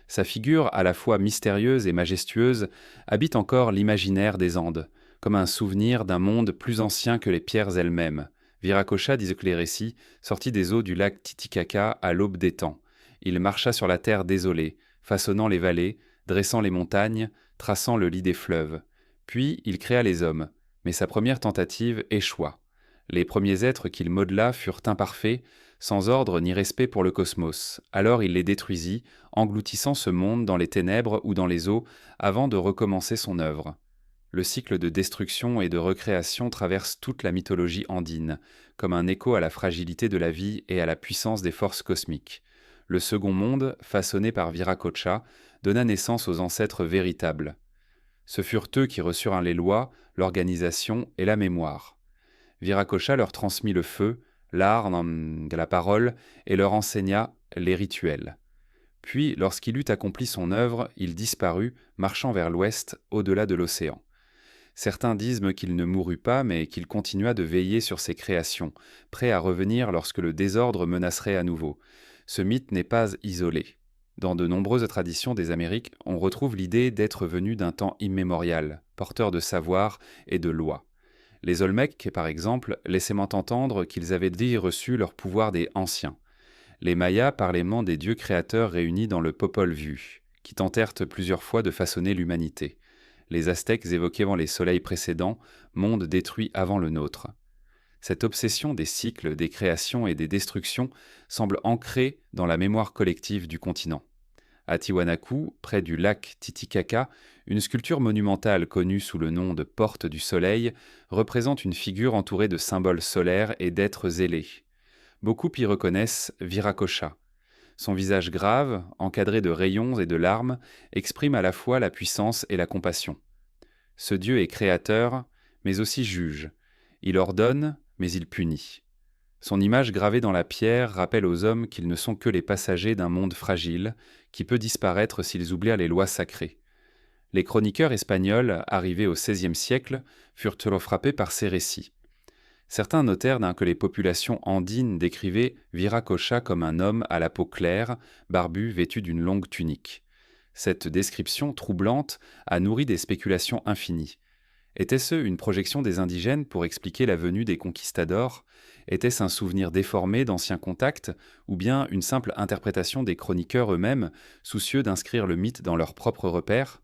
Sa figure, à la fois mystérieuse et majestueuse, habite encore l'imaginaire des Andes, comme un souvenir d'un monde plus ancien que les pierres elles-mêmes. Viracocha, disent que les récits, sortit des eaux du lac Titicaca à l'aube des temps. Il marcha sur la terre désolée, façonnant les vallées, dressant les montagnes, traçant le lit des fleuves. Puis il créa les hommes, mais sa première tentative échoua. Les premiers êtres qu'il modela furent imparfaits, sans ordre ni respect pour le cosmos. Alors il les détruisit, engloutissant ce monde dans les ténèbres ou dans les eaux, avant de recommencer son œuvre. Le cycle de destruction et de recréation traverse toute la mythologie andine, comme un écho à la fragilité de la vie et à la puissance des forces cosmiques. Le second monde, façonné par Viracocha, donna naissance aux ancêtres véritables. Ce furent eux qui reçurent les lois, l'organisation et la mémoire. Viracocha leur transmit le feu, l'art, la parole, et leur enseigna les rituels. Puis, lorsqu'il eut accompli son œuvre, il disparut, marchant vers l'ouest, au-delà de l'océan. Certains disent qu'il ne mourut pas, mais qu'il continua de veiller sur ses créations, prêt à revenir lorsque le désordre menacerait à nouveau. Ce mythe n'est pas isolé. Dans de nombreuses traditions des Amériques, on retrouve l'idée d'être venu d'un temps immémorial, porteur de savoir et de loi. Les Olmecs, par exemple, laissaient entendre qu'ils avaient reçu leur pouvoir des anciens. Les Mayas parlaient des dieux créateurs réunis dans le Popol Vuh, qui tentèrent plusieurs fois de façonner l'humanité. Les Aztèques évoquaient les soleils précédents, monde détruit avant le nôtre. Cette obsession des cycles, des créations et des destructions semble ancrée dans la mémoire collective du continent. À Tiwanaku, près du lac Titicaca, une sculpture monumentale connue sous le nom de Porte du Soleil représente une figure entourée de symboles solaires et d'êtres zélés. Beaucoup y reconnaissent Viracocha. Son visage grave, encadré de rayons et de larmes, exprime à la fois la puissance et la compassion. Ce Dieu est créateur, mais aussi juge. Il ordonne, mais il punit. Son image gravée dans la pierre rappelle aux hommes qu'ils ne sont que les passagers d'un monde fragile, qui peut disparaître s'ils oublient les lois sacrées. Les chroniqueurs espagnols, arrivés au XVIe siècle, furent frappés par ces récits. Certains notèrent que les populations andines décrivaient Viracocha comme un homme à la peau claire, barbu, vêtu d'une longue tunique. Cette description troublante a nourri des spéculations infinies. Était-ce une projection des indigènes pour expliquer la venue des conquistadors ? Était-ce un souvenir déformé d'anciens contacts, ou bien une simple interprétation des chroniqueurs eux-mêmes, soucieux d'inscrire le mythe dans leurs propres repères ?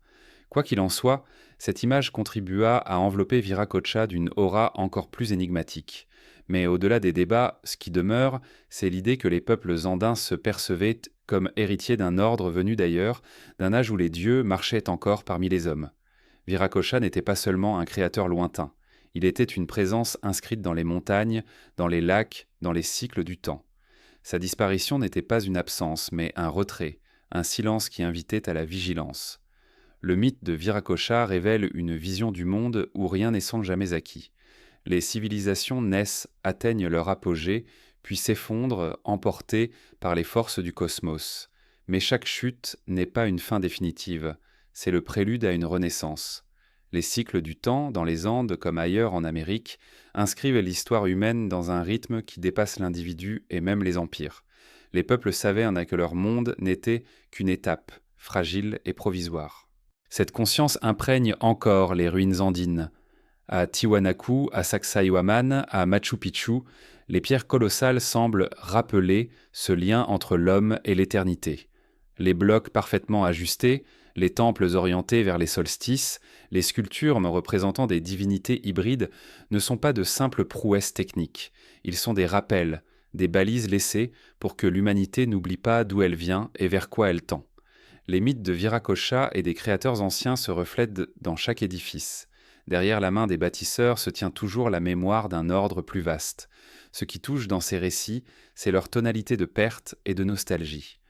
Quoi qu'il en soit, cette image contribua à envelopper Viracocha d'une aura encore plus énigmatique. Mais au-delà des débats, ce qui demeure, c'est l'idée que les peuples andins se percevaient comme héritiers d'un ordre venu d'ailleurs, d'un âge où les dieux marchaient encore parmi les hommes. Viracocha n'était pas seulement un créateur lointain, il était une présence inscrite dans les montagnes, dans les lacs, dans les cycles du temps. Sa disparition n'était pas une absence, mais un retrait, un silence qui invitait à la vigilance. Le mythe de Viracocha révèle une vision du monde où rien n'est sans jamais acquis. Les civilisations naissent, atteignent leur apogée, puis s'effondrent, emportées par les forces du cosmos. Mais chaque chute n'est pas une fin définitive, c'est le prélude à une renaissance. Les cycles du temps, dans les Andes comme ailleurs en Amérique, inscrivent l'histoire humaine dans un rythme qui dépasse l'individu et même les empires. Les peuples savaient que leur monde n'était qu'une étape, fragile et provisoire. Cette conscience imprègne encore les ruines andines. À Tiwanaku, à Sacsayhuaman, à Machu Picchu, les pierres colossales semblent rappeler ce lien entre l'homme et l'éternité. Les blocs parfaitement ajustés, les temples orientés vers les solstices, les sculptures représentant des divinités hybrides ne sont pas de simples prouesses techniques. Ils sont des rappels, des balises laissées pour que l'humanité n'oublie pas d'où elle vient et vers quoi elle tend. Les mythes de Viracocha et des créateurs anciens se reflètent dans chaque édifice. Derrière la main des bâtisseurs se tient toujours la mémoire d'un ordre plus vaste. Ce qui touche dans ces récits, c'est leur tonalité de perte et de nostalgie.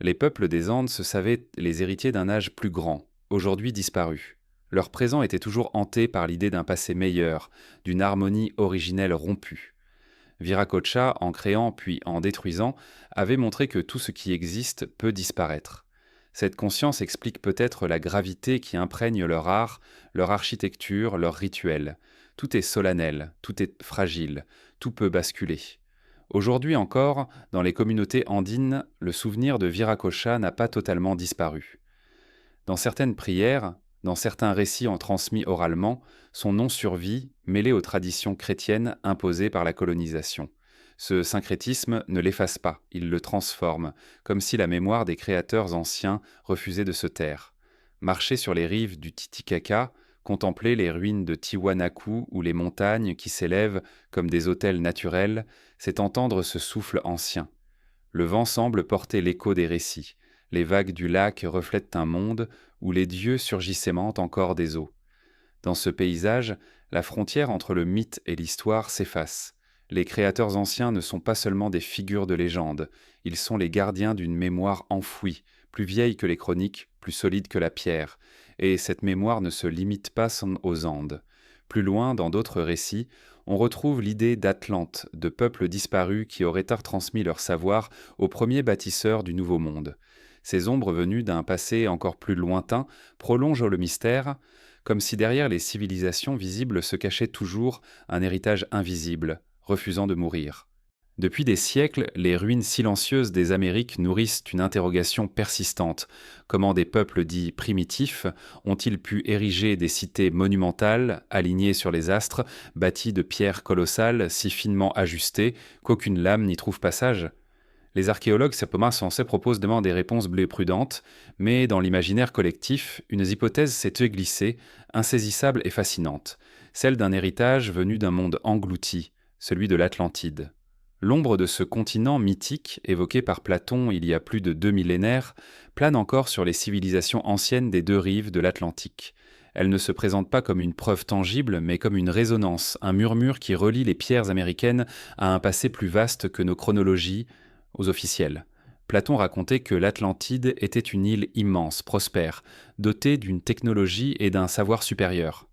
Les peuples des Andes se savaient les héritiers d'un âge plus grand, aujourd'hui disparu. Leur présent était toujours hanté par l'idée d'un passé meilleur, d'une harmonie originelle rompue. Viracocha, en créant puis en détruisant, avait montré que tout ce qui existe peut disparaître. Cette conscience explique peut-être la gravité qui imprègne leur art, leur architecture, leurs rituels. Tout est solennel, tout est fragile, tout peut basculer. Aujourd'hui encore, dans les communautés andines, le souvenir de Viracocha n'a pas totalement disparu. Dans certaines prières, dans certains récits transmis oralement, son nom survit, mêlé aux traditions chrétiennes imposées par la colonisation. Ce syncrétisme ne l'efface pas, il le transforme, comme si la mémoire des créateurs anciens refusait de se taire. Marcher sur les rives du Titicaca, contempler les ruines de Tiwanaku ou les montagnes qui s'élèvent comme des autels naturels, c'est entendre ce souffle ancien. Le vent semble porter l'écho des récits. Les vagues du lac reflètent un monde où les dieux surgissent aimantent encore des eaux. Dans ce paysage, la frontière entre le mythe et l'histoire s'efface. Les créateurs anciens ne sont pas seulement des figures de légende, ils sont les gardiens d'une mémoire enfouie, plus vieille que les chroniques, plus solide que la pierre, et cette mémoire ne se limite pas aux Andes. Plus loin, dans d'autres récits, on retrouve l'idée d'Atlante, de peuples disparus qui auraient retransmis leur savoir aux premiers bâtisseurs du Nouveau Monde. Ces ombres venues d'un passé encore plus lointain prolongent le mystère, comme si derrière les civilisations visibles se cachait toujours un héritage invisible, refusant de mourir. Depuis des siècles, les ruines silencieuses des Amériques nourrissent une interrogation persistante. Comment des peuples dits primitifs ont-ils pu ériger des cités monumentales, alignées sur les astres, bâties de pierres colossales, si finement ajustées, qu'aucune lame n'y trouve passage ? Les archéologues sensés proposent des réponses bleues prudentes, mais dans l'imaginaire collectif, une hypothèse s'est glissée, insaisissable et fascinante, celle d'un héritage venu d'un monde englouti, celui de l'Atlantide. L'ombre de ce continent mythique, évoqué par Platon il y a plus de 2 millénaires, plane encore sur les civilisations anciennes des deux rives de l'Atlantique. Elle ne se présente pas comme une preuve tangible, mais comme une résonance, un murmure qui relie les pierres américaines à un passé plus vaste que nos chronologies, aux officiels. Platon racontait que l'Atlantide était une île immense, prospère, dotée d'une technologie et d'un savoir supérieur.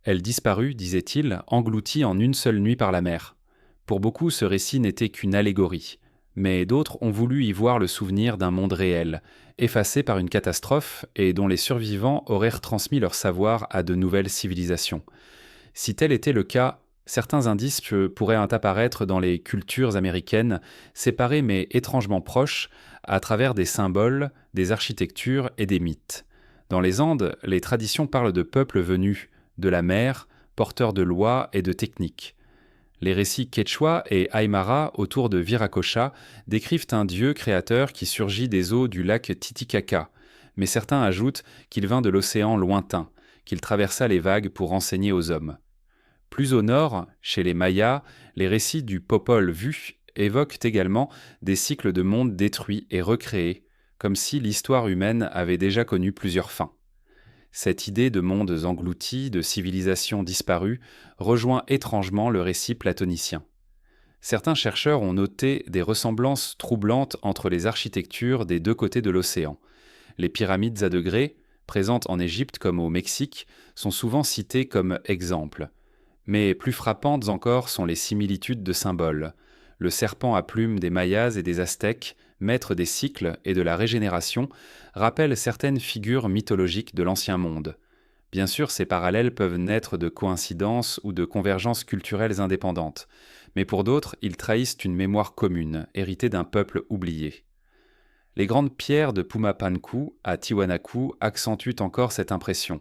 Elle disparut, disait-il, engloutie en une seule nuit par la mer. Pour beaucoup, ce récit n'était qu'une allégorie, mais d'autres ont voulu y voir le souvenir d'un monde réel, effacé par une catastrophe et dont les survivants auraient retransmis leur savoir à de nouvelles civilisations. Si tel était le cas, certains indices pourraient apparaître dans les cultures américaines, séparées mais étrangement proches, à travers des symboles, des architectures et des mythes. Dans les Andes, les traditions parlent de peuples venus de la mer, porteurs de lois et de techniques. Les récits quechua et aymara autour de Viracocha décrivent un dieu créateur qui surgit des eaux du lac Titicaca, mais certains ajoutent qu'il vint de l'océan lointain, qu'il traversa les vagues pour enseigner aux hommes. Plus au nord, chez les Mayas, les récits du Popol Vuh évoquent également des cycles de mondes détruits et recréés, comme si l'histoire humaine avait déjà connu plusieurs fins. Cette idée de mondes engloutis, de civilisations disparues, rejoint étrangement le récit platonicien. Certains chercheurs ont noté des ressemblances troublantes entre les architectures des deux côtés de l'océan. Les pyramides à degrés, présentes en Égypte comme au Mexique, sont souvent citées comme exemples. Mais plus frappantes encore sont les similitudes de symboles. Le serpent à plumes des Mayas et des Aztèques, maîtres des cycles et de la régénération, rappelle certaines figures mythologiques de l'Ancien Monde. Bien sûr, ces parallèles peuvent naître de coïncidences ou de convergences culturelles indépendantes, mais pour d'autres, ils trahissent une mémoire commune, héritée d'un peuple oublié. Les grandes pierres de Pumapanku à Tiwanaku accentuent encore cette impression.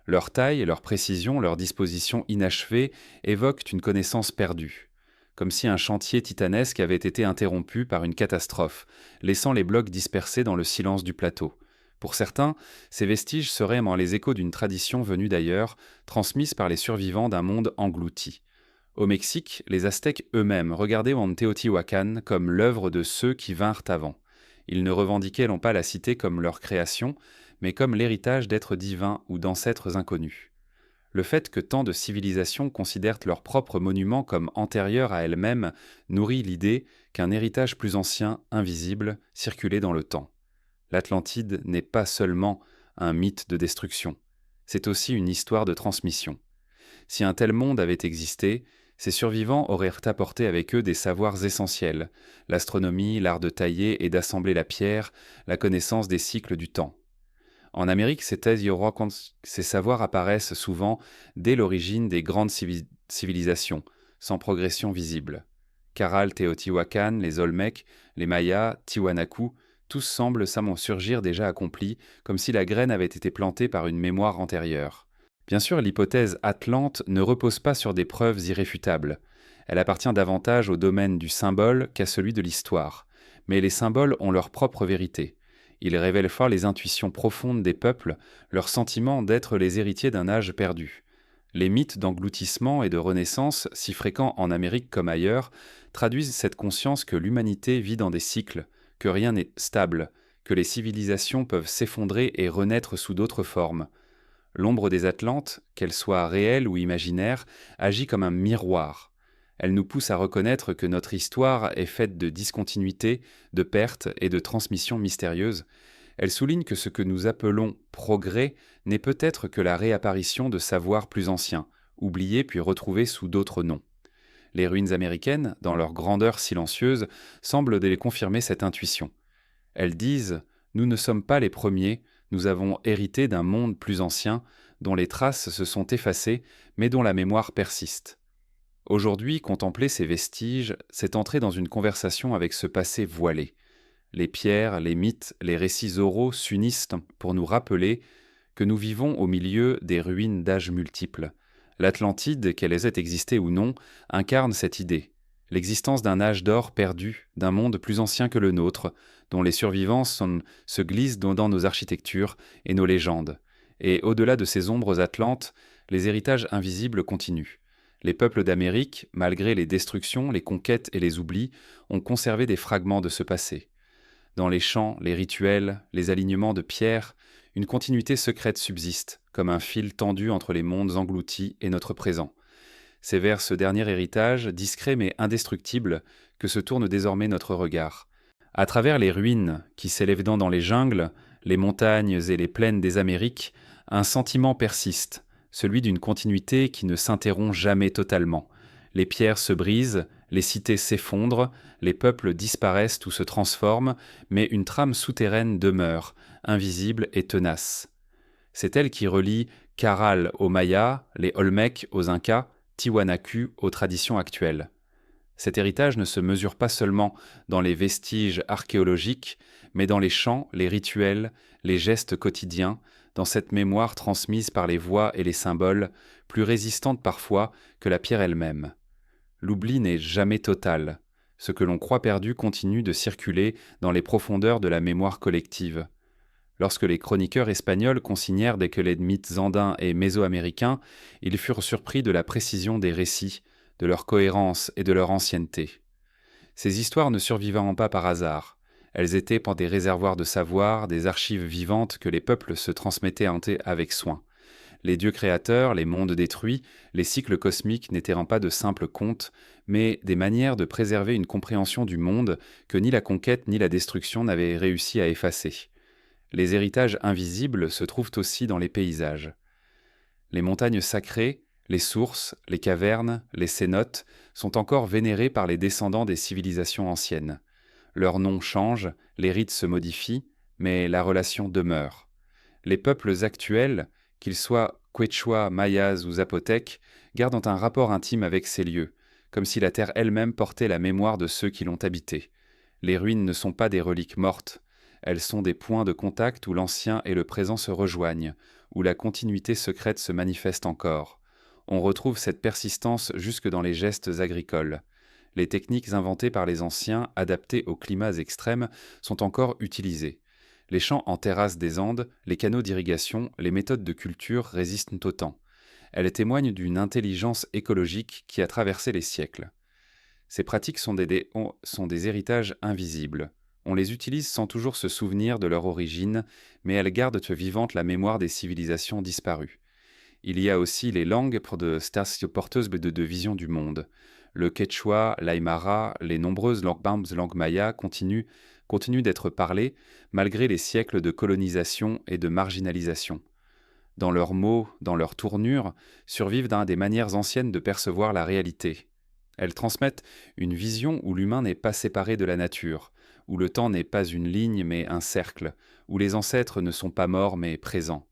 Leur taille, leur précision, leur disposition inachevée évoquent une connaissance perdue, comme si un chantier titanesque avait été interrompu par une catastrophe, laissant les blocs dispersés dans le silence du plateau. Pour certains, ces vestiges seraient les échos d'une tradition venue d'ailleurs, transmise par les survivants d'un monde englouti. Au Mexique, les Aztèques eux-mêmes regardaient Teotihuacan comme l'œuvre de ceux qui vinrent avant. Ils ne revendiquaient non pas la cité comme leur création, mais comme l'héritage d'êtres divins ou d'ancêtres inconnus. Le fait que tant de civilisations considèrent leurs propres monuments comme antérieurs à elles-mêmes nourrit l'idée qu'un héritage plus ancien, invisible, circulait dans le temps. L'Atlantide n'est pas seulement un mythe de destruction, c'est aussi une histoire de transmission. Si un tel monde avait existé, ses survivants auraient apporté avec eux des savoirs essentiels, l'astronomie, l'art de tailler et d'assembler la pierre, la connaissance des cycles du temps. En Amérique, ces savoirs apparaissent souvent dès l'origine des grandes civilisations, sans progression visible. Caral, Teotihuacan, les Olmecs, les Mayas, Tiwanaku, tous semblent surgir déjà accomplis, comme si la graine avait été plantée par une mémoire antérieure. Bien sûr, l'hypothèse atlante ne repose pas sur des preuves irréfutables. Elle appartient davantage au domaine du symbole qu'à celui de l'histoire. Mais les symboles ont leur propre vérité. Ils révèlent fort les intuitions profondes des peuples, leur sentiment d'être les héritiers d'un âge perdu. Les mythes d'engloutissement et de renaissance, si fréquents en Amérique comme ailleurs, traduisent cette conscience que l'humanité vit dans des cycles, que rien n'est stable, que les civilisations peuvent s'effondrer et renaître sous d'autres formes. L'ombre des Atlantes, qu'elle soit réelle ou imaginaire, agit comme un miroir. Elle nous pousse à reconnaître que notre histoire est faite de discontinuités, de pertes et de transmissions mystérieuses. Elle souligne que ce que nous appelons progrès n'est peut-être que la réapparition de savoirs plus anciens, oubliés puis retrouvés sous d'autres noms. Les ruines américaines, dans leur grandeur silencieuse, semblent confirmer cette intuition. Elles disent « Nous ne sommes pas les premiers, nous avons hérité d'un monde plus ancien, dont les traces se sont effacées, mais dont la mémoire persiste. » Aujourd'hui, contempler ces vestiges, c'est entrer dans une conversation avec ce passé voilé. Les pierres, les mythes, les récits oraux s'unissent pour nous rappeler que nous vivons au milieu des ruines d'âges multiples. L'Atlantide, qu'elle ait existé ou non, incarne cette idée. L'existence d'un âge d'or perdu, d'un monde plus ancien que le nôtre, dont les survivants se glissent dans nos architectures et nos légendes. Et au-delà de ces ombres atlantes, les héritages invisibles continuent. Les peuples d'Amérique, malgré les destructions, les conquêtes et les oublis, ont conservé des fragments de ce passé. Dans les chants, les rituels, les alignements de pierres, une continuité secrète subsiste, comme un fil tendu entre les mondes engloutis et notre présent. C'est vers ce dernier héritage, discret mais indestructible, que se tourne désormais notre regard. À travers les ruines qui s'élèvent dans les jungles, les montagnes et les plaines des Amériques, un sentiment persiste, celui d'une continuité qui ne s'interrompt jamais totalement. Les pierres se brisent, les cités s'effondrent, les peuples disparaissent ou se transforment, mais une trame souterraine demeure, invisible et tenace. C'est elle qui relie Caral aux Mayas, les Olmecs aux Incas, Tiwanaku aux traditions actuelles. Cet héritage ne se mesure pas seulement dans les vestiges archéologiques, mais dans les chants, les rituels, les gestes quotidiens, dans cette mémoire transmise par les voix et les symboles, plus résistante parfois que la pierre elle-même. L'oubli n'est jamais total. Ce que l'on croit perdu continue de circuler dans les profondeurs de la mémoire collective. Lorsque les chroniqueurs espagnols consignèrent dès que les mythes andins et mésoaméricains, ils furent surpris de la précision des récits, de leur cohérence et de leur ancienneté. Ces histoires ne survivront pas par hasard. Elles étaient pour des réservoirs de savoir, des archives vivantes que les peuples se transmettaient avec soin. Les dieux créateurs, les mondes détruits, les cycles cosmiques n'étaient pas de simples contes, mais des manières de préserver une compréhension du monde que ni la conquête ni la destruction n'avaient réussi à effacer. Les héritages invisibles se trouvent aussi dans les paysages. Les montagnes sacrées, les sources, les cavernes, les cénotes sont encore vénérées par les descendants des civilisations anciennes. Leurs noms changent, les rites se modifient, mais la relation demeure. Les peuples actuels, qu'ils soient quechua, mayas ou zapotèques, gardent un rapport intime avec ces lieux, comme si la terre elle-même portait la mémoire de ceux qui l'ont habitée. Les ruines ne sont pas des reliques mortes, elles sont des points de contact où l'ancien et le présent se rejoignent, où la continuité secrète se manifeste encore. On retrouve cette persistance jusque dans les gestes agricoles. Les techniques inventées par les anciens, adaptées aux climats extrêmes, sont encore utilisées. Les champs en terrasse des Andes, les canaux d'irrigation, les méthodes de culture résistent au temps. Elles témoignent d'une intelligence écologique qui a traversé les siècles. Ces pratiques sont des héritages invisibles. On les utilise sans toujours se souvenir de leur origine, mais elles gardent vivante la mémoire des civilisations disparues. Il y a aussi les langues porteuses de vision du monde. Le quechua, l'aymara, les nombreuses langues mayas continuent d'être parlées malgré les siècles de colonisation et de marginalisation. Dans leurs mots, dans leurs tournures, survivent des manières anciennes de percevoir la réalité. Elles transmettent une vision où l'humain n'est pas séparé de la nature, où le temps n'est pas une ligne mais un cercle, où les ancêtres ne sont pas morts mais présents.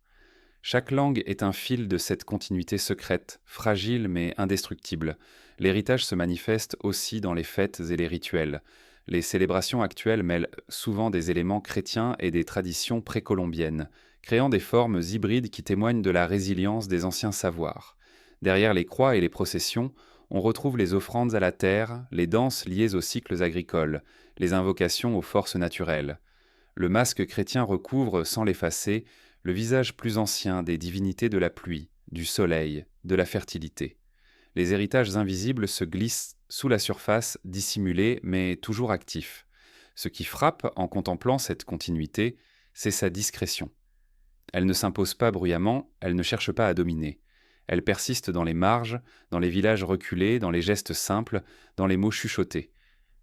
Chaque langue est un fil de cette continuité secrète, fragile mais indestructible. L'héritage se manifeste aussi dans les fêtes et les rituels. Les célébrations actuelles mêlent souvent des éléments chrétiens et des traditions précolombiennes, créant des formes hybrides qui témoignent de la résilience des anciens savoirs. Derrière les croix et les processions, on retrouve les offrandes à la terre, les danses liées aux cycles agricoles, les invocations aux forces naturelles. Le masque chrétien recouvre, sans l'effacer, le visage plus ancien des divinités de la pluie, du soleil, de la fertilité. Les héritages invisibles se glissent sous la surface, dissimulés mais toujours actifs. Ce qui frappe en contemplant cette continuité, c'est sa discrétion. Elle ne s'impose pas bruyamment, elle ne cherche pas à dominer. Elle persiste dans les marges, dans les villages reculés, dans les gestes simples, dans les mots chuchotés.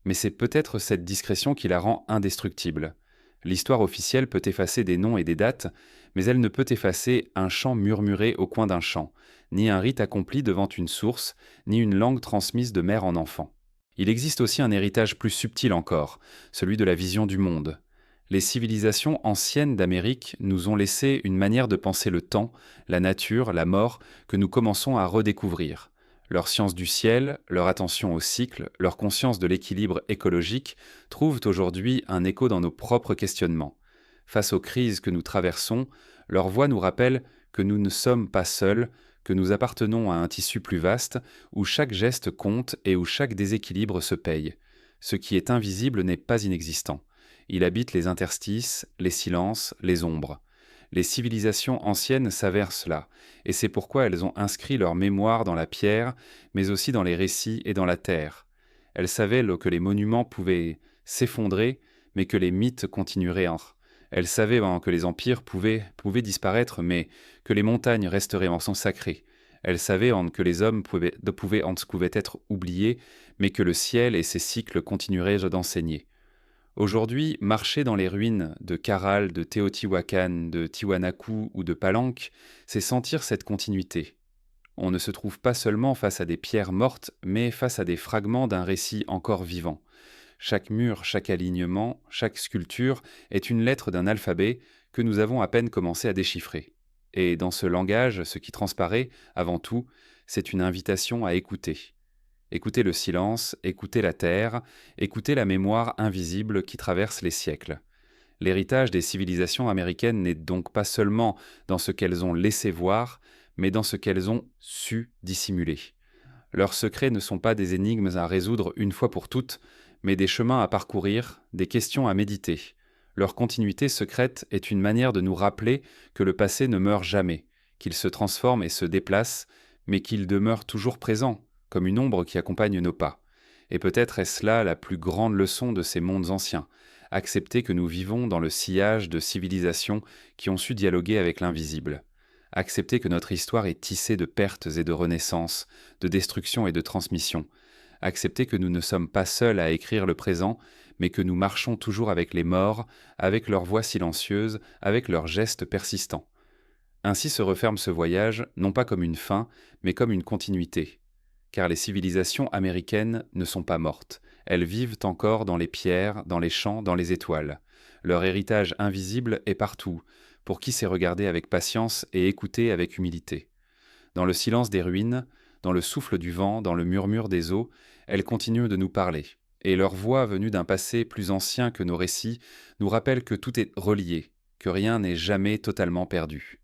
Mais c'est peut-être cette discrétion qui la rend indestructible. L'histoire officielle peut effacer des noms et des dates, mais elle ne peut effacer un chant murmuré au coin d'un champ, ni un rite accompli devant une source, ni une langue transmise de mère en enfant. Il existe aussi un héritage plus subtil encore, celui de la vision du monde. Les civilisations anciennes d'Amérique nous ont laissé une manière de penser le temps, la nature, la mort, que nous commençons à redécouvrir. Leur science du ciel, leur attention au cycle, leur conscience de l'équilibre écologique trouvent aujourd'hui un écho dans nos propres questionnements. Face aux crises que nous traversons, leur voix nous rappelle que nous ne sommes pas seuls, que nous appartenons à un tissu plus vaste, où chaque geste compte et où chaque déséquilibre se paye. Ce qui est invisible n'est pas inexistant. Il habite les interstices, les silences, les ombres. Les civilisations anciennes s'avèrent cela, et c'est pourquoi elles ont inscrit leur mémoire dans la pierre, mais aussi dans les récits et dans la terre. Elles savaient que les monuments pouvaient s'effondrer, mais que les mythes continueraient. Elles savaient que les empires pouvaient disparaître, mais que les montagnes resteraient en sacrées. Elles savaient que les hommes pouvaient être oubliés, mais que le ciel et ses cycles continueraient d'enseigner. Aujourd'hui, marcher dans les ruines de Caral, de Teotihuacan, de Tiwanaku ou de Palenque, c'est sentir cette continuité. On ne se trouve pas seulement face à des pierres mortes, mais face à des fragments d'un récit encore vivant. Chaque mur, chaque alignement, chaque sculpture est une lettre d'un alphabet que nous avons à peine commencé à déchiffrer. Et dans ce langage, ce qui transparaît, avant tout, c'est une invitation à écouter. Écoutez le silence, écoutez la terre, écoutez la mémoire invisible qui traverse les siècles. L'héritage des civilisations américaines n'est donc pas seulement dans ce qu'elles ont laissé voir, mais dans ce qu'elles ont su dissimuler. Leurs secrets ne sont pas des énigmes à résoudre une fois pour toutes, mais des chemins à parcourir, des questions à méditer. Leur continuité secrète est une manière de nous rappeler que le passé ne meurt jamais, qu'il se transforme et se déplace, mais qu'il demeure toujours présent, comme une ombre qui accompagne nos pas. Et peut-être est-ce là la plus grande leçon de ces mondes anciens, accepter que nous vivons dans le sillage de civilisations qui ont su dialoguer avec l'invisible. Accepter que notre histoire est tissée de pertes et de renaissances, de destruction et de transmission. Accepter que nous ne sommes pas seuls à écrire le présent, mais que nous marchons toujours avec les morts, avec leurs voix silencieuses, avec leurs gestes persistants. Ainsi se referme ce voyage, non pas comme une fin, mais comme une continuité. Car les civilisations américaines ne sont pas mortes. Elles vivent encore dans les pierres, dans les champs, dans les étoiles. Leur héritage invisible est partout, pour qui sait regarder avec patience et écouter avec humilité. Dans le silence des ruines, dans le souffle du vent, dans le murmure des eaux, elles continuent de nous parler. Et leur voix venue d'un passé plus ancien que nos récits nous rappelle que tout est relié, que rien n'est jamais totalement perdu.